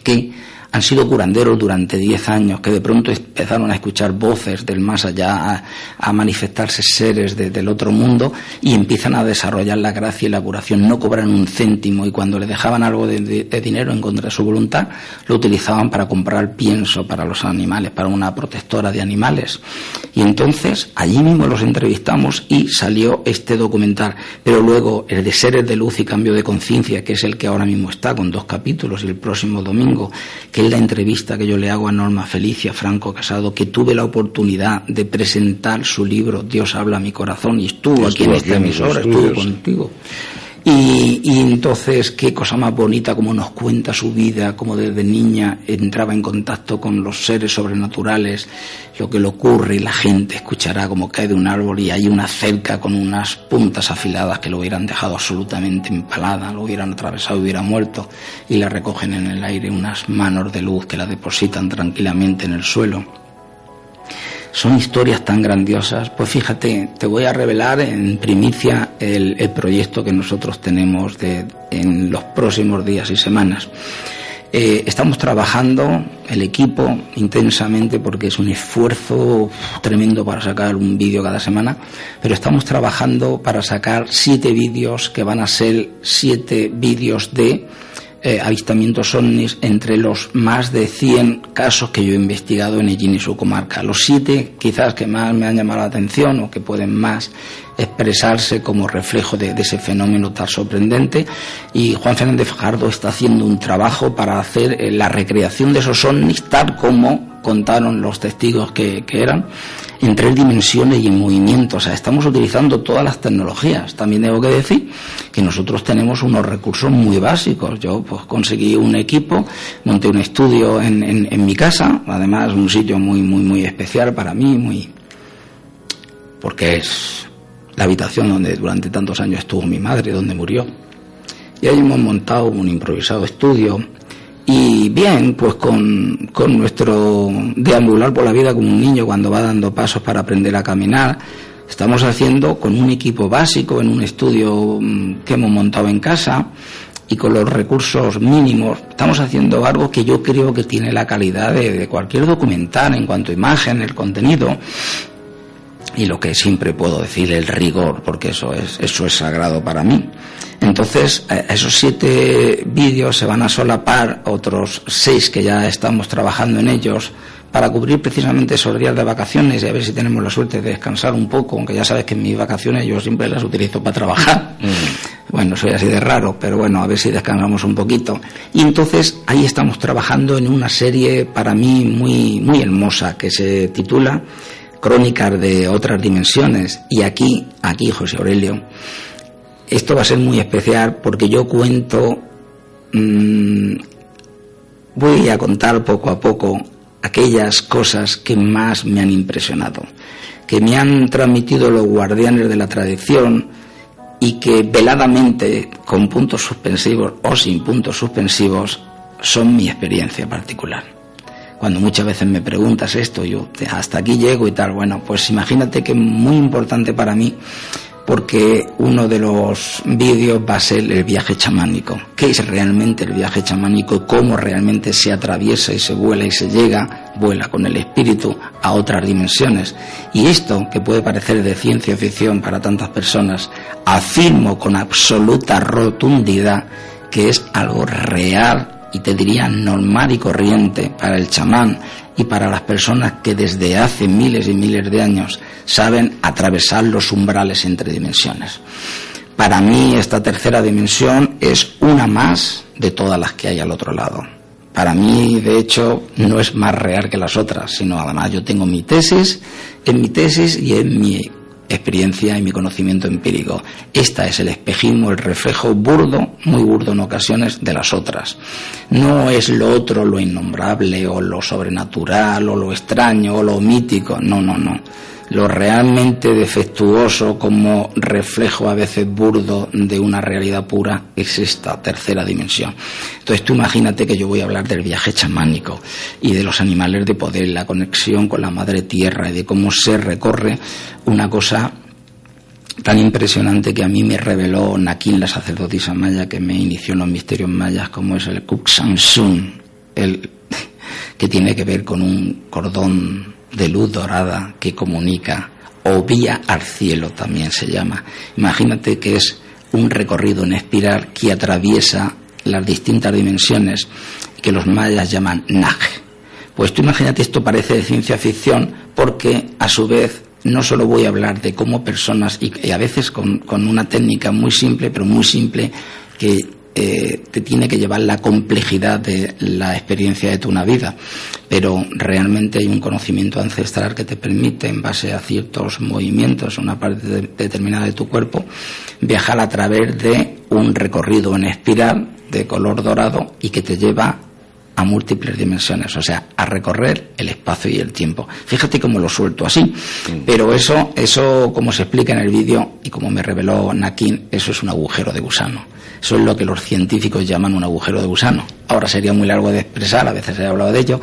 que han sido curanderos durante 10 años, que de pronto empezaron a escuchar voces del más allá, a manifestarse seres del otro mundo, y empiezan a desarrollar la gracia y la curación. No cobran un céntimo, y cuando le dejaban algo de dinero en contra de su voluntad, lo utilizaban para comprar pienso para los animales, para una protectora de animales. Y entonces allí mismo los entrevistamos y salió este documental. Pero luego el de Seres de Luz y Cambio de Conciencia, que es el que ahora mismo está con 2 capítulos, y el próximo domingo, que es la entrevista que yo le hago a Norma Felicia Franco Casado, que tuve la oportunidad de presentar su libro Dios habla a mi corazón, y estuvo aquí en esta emisora, estuvo contigo. Y entonces, qué cosa más bonita, como nos cuenta su vida, como desde niña entraba en contacto con los seres sobrenaturales, lo que le ocurre, y la gente escuchará como cae de un árbol y hay una cerca con unas puntas afiladas que lo hubieran dejado absolutamente empalada, lo hubieran atravesado y hubiera muerto, y la recogen en el aire unas manos de luz que la depositan tranquilamente en el suelo. Son historias tan grandiosas. Pues fíjate, te voy a revelar en primicia el proyecto que nosotros tenemos en los próximos días y semanas. Estamos trabajando, el equipo, intensamente, porque es un esfuerzo tremendo para sacar un vídeo cada semana, pero estamos trabajando para sacar 7 vídeos que van a ser 7 vídeos de avistamientos ovnis, entre los más de 100 casos que yo he investigado en Ellín y su comarca. Los 7 quizás que más me han llamado la atención o que pueden más expresarse como reflejo de ese fenómeno tan sorprendente, y Juan Fernández Fajardo está haciendo un trabajo para hacer la recreación de esos ovnis tal como contaron los testigos que eran, en 3 dimensiones y en movimiento. O sea, estamos utilizando todas las tecnologías. También tengo que decir que nosotros tenemos unos recursos muy básicos. Yo pues conseguí un equipo, monté un estudio en mi casa, además un sitio muy especial para mí, porque es la habitación donde durante tantos años estuvo mi madre, donde murió. Y ahí hemos montado un improvisado estudio. Y bien, pues con nuestro deambular por la vida como un niño cuando va dando pasos para aprender a caminar, estamos haciendo con un equipo básico en un estudio que hemos montado en casa y con los recursos mínimos. Estamos haciendo algo que yo creo que tiene la calidad de cualquier documental en cuanto a imagen, el contenido y lo que siempre puedo decir, el rigor, porque eso es sagrado para mí. Entonces, esos 7 vídeos se van a solapar otros 6 que ya estamos trabajando en ellos para cubrir precisamente esos días de vacaciones y a ver si tenemos la suerte de descansar un poco, aunque ya sabes que en mis vacaciones yo siempre las utilizo para trabajar. Bueno, soy así de raro, pero bueno, a ver si descansamos un poquito. Y entonces ahí estamos trabajando en una serie para mí muy, muy hermosa que se titula Crónicas de otras dimensiones. Y aquí, José Aurelio, esto va a ser muy especial porque yo cuento, voy a contar poco a poco aquellas cosas que más me han impresionado, que me han transmitido los guardianes de la tradición y que veladamente, con puntos suspensivos o sin puntos suspensivos, son mi experiencia particular. Cuando muchas veces me preguntas esto, yo hasta aquí llego y tal, bueno, pues imagínate que es muy importante para mí, porque uno de los vídeos va a ser el viaje chamánico. ¿Qué es realmente el viaje chamánico y cómo realmente se atraviesa y se vuela y se vuela con el espíritu a otras dimensiones? Y esto, que puede parecer de ciencia ficción para tantas personas, afirmo con absoluta rotundidad que es algo real y te diría normal y corriente para el chamán y para las personas que desde hace miles y miles de años saben atravesar los umbrales entre dimensiones. Para mí esta tercera dimensión es una más de todas las que hay al otro lado. Para mí, de hecho, no es más real que las otras, sino además yo tengo mi tesis y en mi experiencia y mi conocimiento empírico. Esta es el espejismo, el reflejo burdo, muy burdo en ocasiones, de las otras. No es lo otro lo innombrable o lo sobrenatural o lo extraño o lo mítico, no. Lo realmente defectuoso como reflejo a veces burdo de una realidad pura es esta tercera dimensión. Entonces tú imagínate que yo voy a hablar del viaje chamánico y de los animales de poder, la conexión con la madre tierra y de cómo se recorre una cosa tan impresionante que a mí me reveló Nakin, la sacerdotisa maya que me inició en los misterios mayas, como es el Kuksansun, que tiene que ver con un cordón de luz dorada que comunica, o vía al cielo también se llama. Imagínate que es un recorrido en espiral que atraviesa las distintas dimensiones que los mayas llaman Naj. Pues tú imagínate, esto parece de ciencia ficción porque a su vez no solo voy a hablar de cómo personas, y a veces con una técnica muy simple, pero muy simple, que te tiene que llevar la complejidad de la experiencia de tu vida, pero realmente hay un conocimiento ancestral que te permite, en base a ciertos movimientos, una parte determinada de tu cuerpo, viajar a través de un recorrido en espiral de color dorado y que te lleva a múltiples dimensiones, o sea, a recorrer el espacio y el tiempo. Fíjate cómo lo suelto así, pero eso como se explica en el vídeo y como me reveló Nakin, eso es un agujero de gusano. Eso es lo que los científicos llaman un agujero de gusano. Ahora sería muy largo de expresar, a veces he hablado de ello,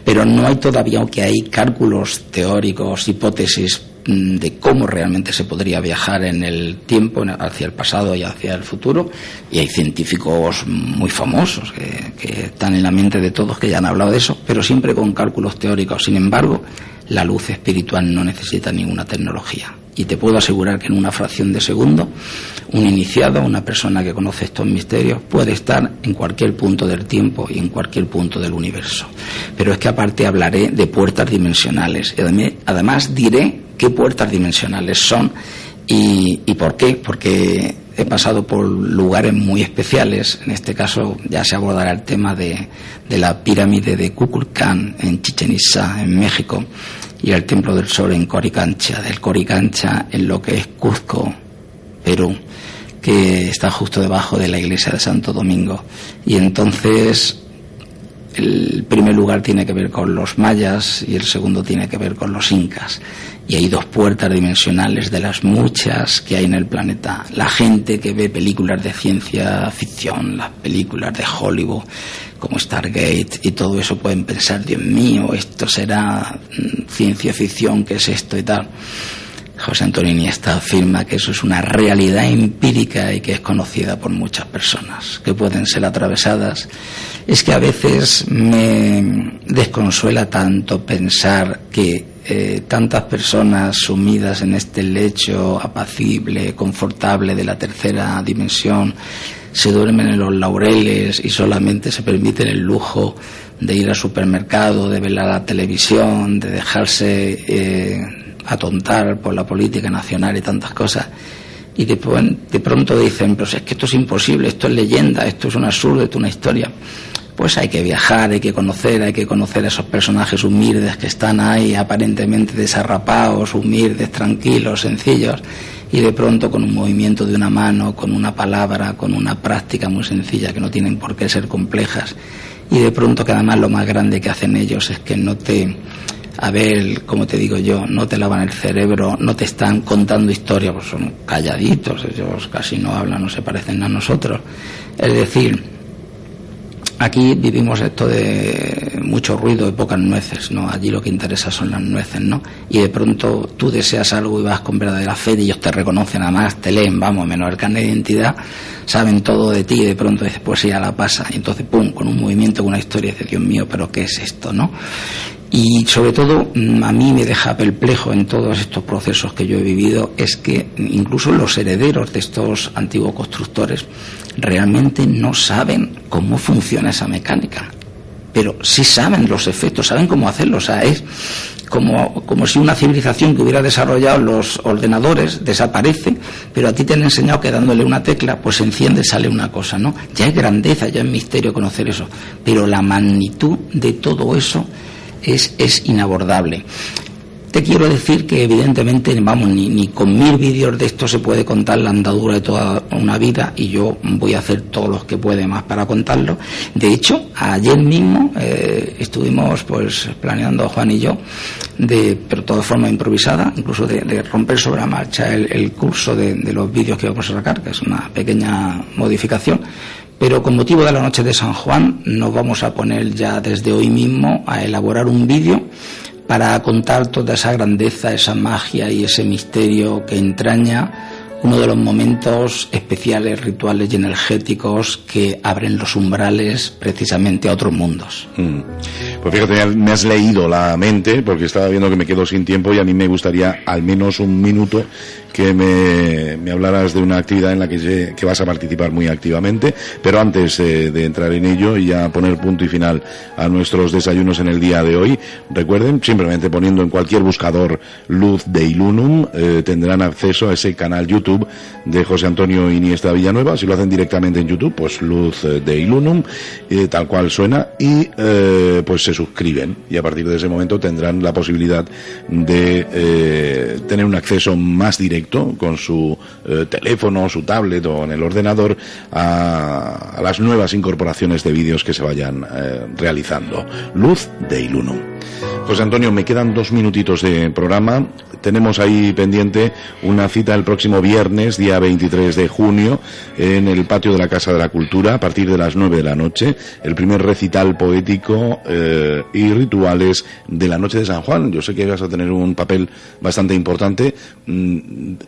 pero no hay todavía, aunque hay cálculos teóricos, hipótesis de cómo realmente se podría viajar en el tiempo, hacia el pasado y hacia el futuro, y hay científicos muy famosos que están en la mente de todos, que ya han hablado de eso, pero siempre con cálculos teóricos. Sin embargo, la luz espiritual no necesita ninguna tecnología, y te puedo asegurar que en una fracción de segundo un iniciado, una persona que conoce estos misterios, puede estar en cualquier punto del tiempo y en cualquier punto del universo. Pero es que aparte hablaré de puertas dimensionales, además diré qué puertas dimensionales son y por qué, porque he pasado por lugares muy especiales. En este caso ya se abordará el tema de la pirámide de Kukulcán en Chichén Itzá, en México, y el Templo del Sol en Coricancha, del Coricancha en lo que es Cuzco, Perú, que está justo debajo de la iglesia de Santo Domingo. Y entonces el primer lugar tiene que ver con los mayas y el segundo tiene que ver con los incas. Y hay dos puertas dimensionales de las muchas que hay en el planeta. La gente que ve películas de ciencia ficción, las películas de Hollywood, como Stargate y todo eso, pueden pensar, Dios mío, esto será ciencia ficción, ¿qué es esto y tal? José Antonio Iniesta afirma que eso es una realidad empírica y que es conocida por muchas personas, que pueden ser atravesadas. Es que a veces me desconsuela tanto pensar que tantas personas sumidas en este lecho apacible, confortable de la tercera dimensión, se duermen en los laureles y solamente se permiten el lujo de ir al supermercado, de ver la televisión, de dejarse atontar por la política nacional y tantas cosas. Y de pronto dicen, pero es que esto es imposible, esto es leyenda, esto es un absurdo, esto es una historia. Pues hay que viajar, hay que conocer a esos personajes humildes que están ahí aparentemente desarrapados, humildes, tranquilos, sencillos, y de pronto con un movimiento de una mano, con una palabra, con una práctica muy sencilla que no tienen por qué ser complejas, y de pronto que además lo más grande que hacen ellos es que no te lavan el cerebro, no te están contando historias, pues son calladitos, ellos casi no hablan, no se parecen a nosotros. Es decir, aquí vivimos esto de mucho ruido y pocas nueces, ¿no? Allí lo que interesa son las nueces, ¿no? Y de pronto tú deseas algo y vas con verdadera fe y ellos te reconocen, además te leen, menos el carnet de identidad, saben todo de ti y de pronto dices, pues ya la pasa. Y entonces, pum, con un movimiento, con una historia, dices, Dios mío, ¿pero qué es esto, no? Y sobre todo, a mí me deja perplejo en todos estos procesos que yo he vivido, es que incluso los herederos de estos antiguos constructores realmente no saben cómo funciona esa mecánica, pero sí saben los efectos, saben cómo hacerlo. O sea, es como si una civilización que hubiera desarrollado los ordenadores desaparece, pero a ti te han enseñado que dándole una tecla pues se enciende, sale una cosa, ¿no? Ya es grandeza, ya es misterio conocer eso, pero la magnitud de todo eso es inabordable. Te quiero decir que evidentemente, ni con 1000 vídeos de esto se puede contar la andadura de toda una vida, y yo voy a hacer todos los que puede más para contarlo. De hecho, ayer mismo estuvimos pues planeando Juan y yo, pero todo de forma improvisada, incluso de romper sobre la marcha el curso de los vídeos que vamos a sacar, que es una pequeña modificación. Pero con motivo de la noche de San Juan nos vamos a poner ya desde hoy mismo a elaborar un vídeo para contar toda esa grandeza, esa magia y ese misterio que entraña uno de los momentos especiales, rituales y energéticos que abren los umbrales precisamente a otros mundos. Pues fíjate, me has leído la mente, porque estaba viendo que me quedo sin tiempo y a mí me gustaría al menos un minuto que me hablaras de una actividad en la que vas a participar muy activamente, pero antes de entrar en ello y ya poner punto y final a nuestros desayunos en el día de hoy, recuerden, simplemente poniendo en cualquier buscador Luz de Ilunum, tendrán acceso a ese canal YouTube de José Antonio Iniesta Villanueva. Si lo hacen directamente en YouTube, pues Luz de Ilunum, tal cual suena, y pues se suscriben, y a partir de ese momento tendrán la posibilidad de tener un acceso más directo con su teléfono, su tablet o en el ordenador a las nuevas incorporaciones de vídeos que se vayan realizando. Luz de Ilunum. José Antonio, me quedan 2 minutitos de programa. Tenemos ahí pendiente una cita el próximo viernes, día 23 de junio, en el patio de la Casa de la Cultura, a partir de las 9 de la noche, el primer recital poético y rituales de la noche de San Juan. Yo sé que vas a tener un papel bastante importante.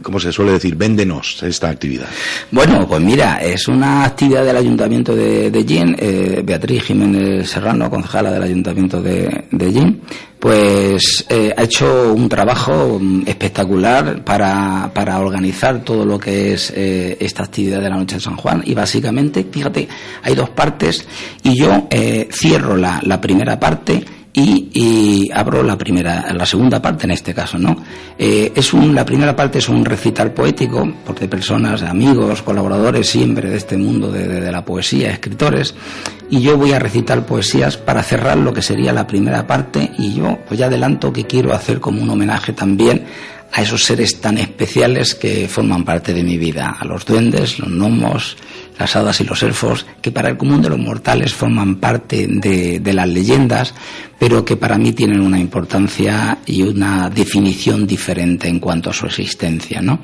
¿Cómo se suele decir? Véndenos esta actividad. Bueno, pues mira, es una actividad del Ayuntamiento de Jaén. Beatriz Jiménez Serrano, concejala del Ayuntamiento de Jaén, pues ha hecho un trabajo espectacular para organizar todo lo que es esta actividad de la noche de San Juan. Y básicamente, fíjate, hay 2 partes y yo cierro la primera parte y abro la segunda parte en este caso, ¿no? La primera parte es un recital poético de personas, de amigos, colaboradores siempre de este mundo de la poesía, escritores, y yo voy a recitar poesías para cerrar lo que sería la primera parte. Y yo pues ya adelanto que quiero hacer como un homenaje también a esos seres tan especiales que forman parte de mi vida, a los duendes, los gnomos, las hadas y los elfos, que para el común de los mortales forman parte de las leyendas, pero que para mí tienen una importancia y una definición diferente en cuanto a su existencia, ¿no?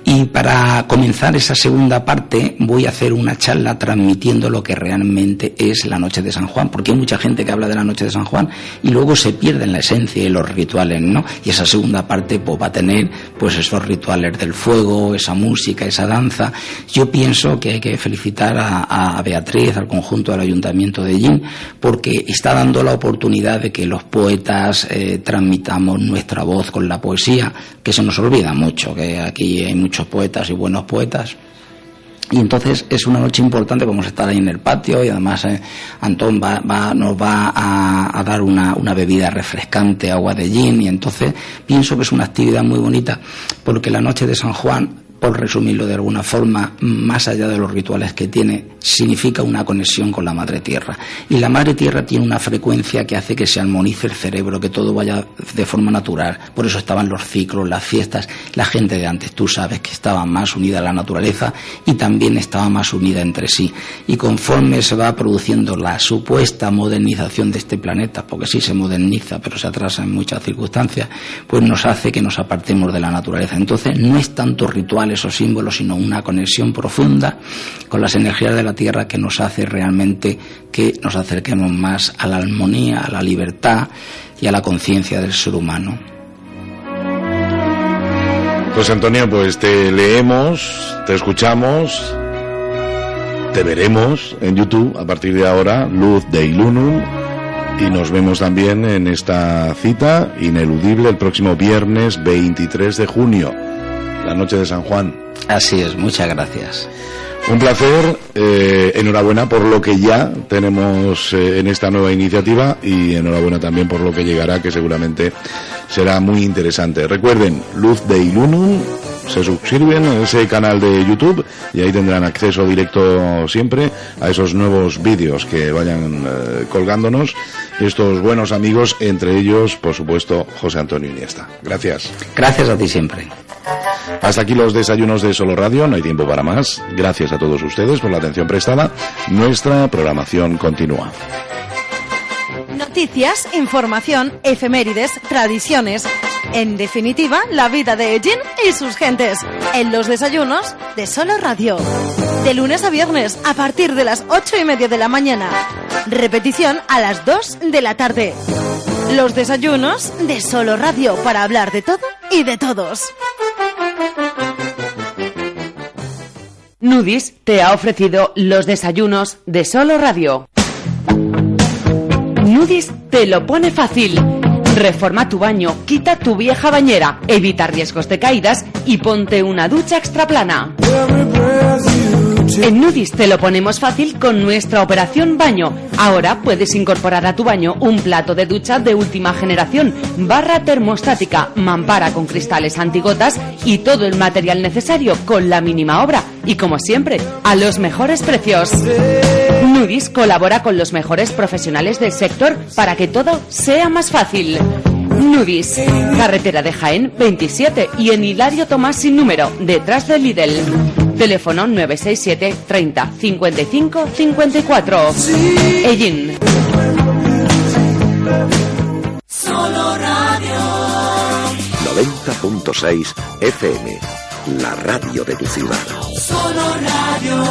Y para comenzar esa segunda parte voy a hacer una charla transmitiendo lo que realmente es la noche de San Juan, porque hay mucha gente que habla de la noche de San Juan y luego se pierde en la esencia y los rituales, ¿no? Y esa segunda parte pues va a tener pues esos rituales del fuego, esa música, esa danza. Yo pienso que hay que felicitar a Beatriz, al conjunto del Ayuntamiento de Ellín, porque está dando la oportunidad de que los poetas transmitamos nuestra voz con la poesía, que se nos olvida mucho, que aquí hay muchos poetas y buenos poetas. Y entonces es una noche importante, vamos a estar ahí en el patio y además Antón nos va a dar una bebida refrescante, agua de gin, y entonces pienso que es una actividad muy bonita, porque la noche de San Juan, por resumirlo de alguna forma, más allá de los rituales que tiene, significa una conexión con la Madre Tierra. Y la Madre Tierra tiene una frecuencia que hace que se armonice el cerebro, que todo vaya de forma natural. Por eso estaban los ciclos, las fiestas. La gente de antes, tú sabes, que estaba más unida a la naturaleza y también estaba más unida entre sí. Y conforme se va produciendo la supuesta modernización de este planeta, porque sí se moderniza, pero se atrasa en muchas circunstancias, pues nos hace que nos apartemos de la naturaleza. Entonces no es tanto rituales o símbolos, sino una conexión profunda con las energías de la Tierra que nos hace realmente que nos acerquemos más a la armonía, a la libertad y a la conciencia del ser humano. Pues Antonio, pues te leemos, te escuchamos, te veremos en YouTube a partir de ahora, Luz Dei Lunum, y nos vemos también en esta cita ineludible el próximo viernes 23 de junio. La noche de San Juan. Así es, muchas gracias. Un placer, enhorabuena por lo que ya tenemos en esta nueva iniciativa y enhorabuena también por lo que llegará, que seguramente será muy interesante. Recuerden, Luz Dei Lunum, se suscriben a ese canal de YouTube y ahí tendrán acceso directo siempre a esos nuevos vídeos que vayan colgándonos estos buenos amigos, entre ellos, por supuesto, José Antonio Iniesta. Gracias. Gracias a ti siempre. Hasta aquí los desayunos de Solo Radio, no hay tiempo para más. Gracias a todos ustedes por la atención prestada. Nuestra programación continúa. Noticias, información, efemérides, tradiciones. En definitiva, la vida de Ellín y sus gentes. En los desayunos de Solo Radio. De lunes a viernes, a partir de las 8:30 de la mañana. Repetición a las 2 de la tarde. Los desayunos de Solo Radio, para hablar de todo y de todos. Nudis te ha ofrecido los desayunos de Solo Radio. Nudis te lo pone fácil. Reforma tu baño, quita tu vieja bañera, evita riesgos de caídas y ponte una ducha extraplana. En Nudis te lo ponemos fácil con nuestra operación baño. Ahora puedes incorporar a tu baño un plato de ducha de última generación, barra termostática, mampara con cristales antigotas y todo el material necesario con la mínima obra. Y como siempre, a los mejores precios. Nudis colabora con los mejores profesionales del sector para que todo sea más fácil. Nudis, carretera de Jaén 27 y en Hilario Tomás sin número, detrás del Lidl. Teléfono 967 30 55 54. Ellín. Solo Radio. 90.6 FM, la radio de tu ciudad. Solo Radio.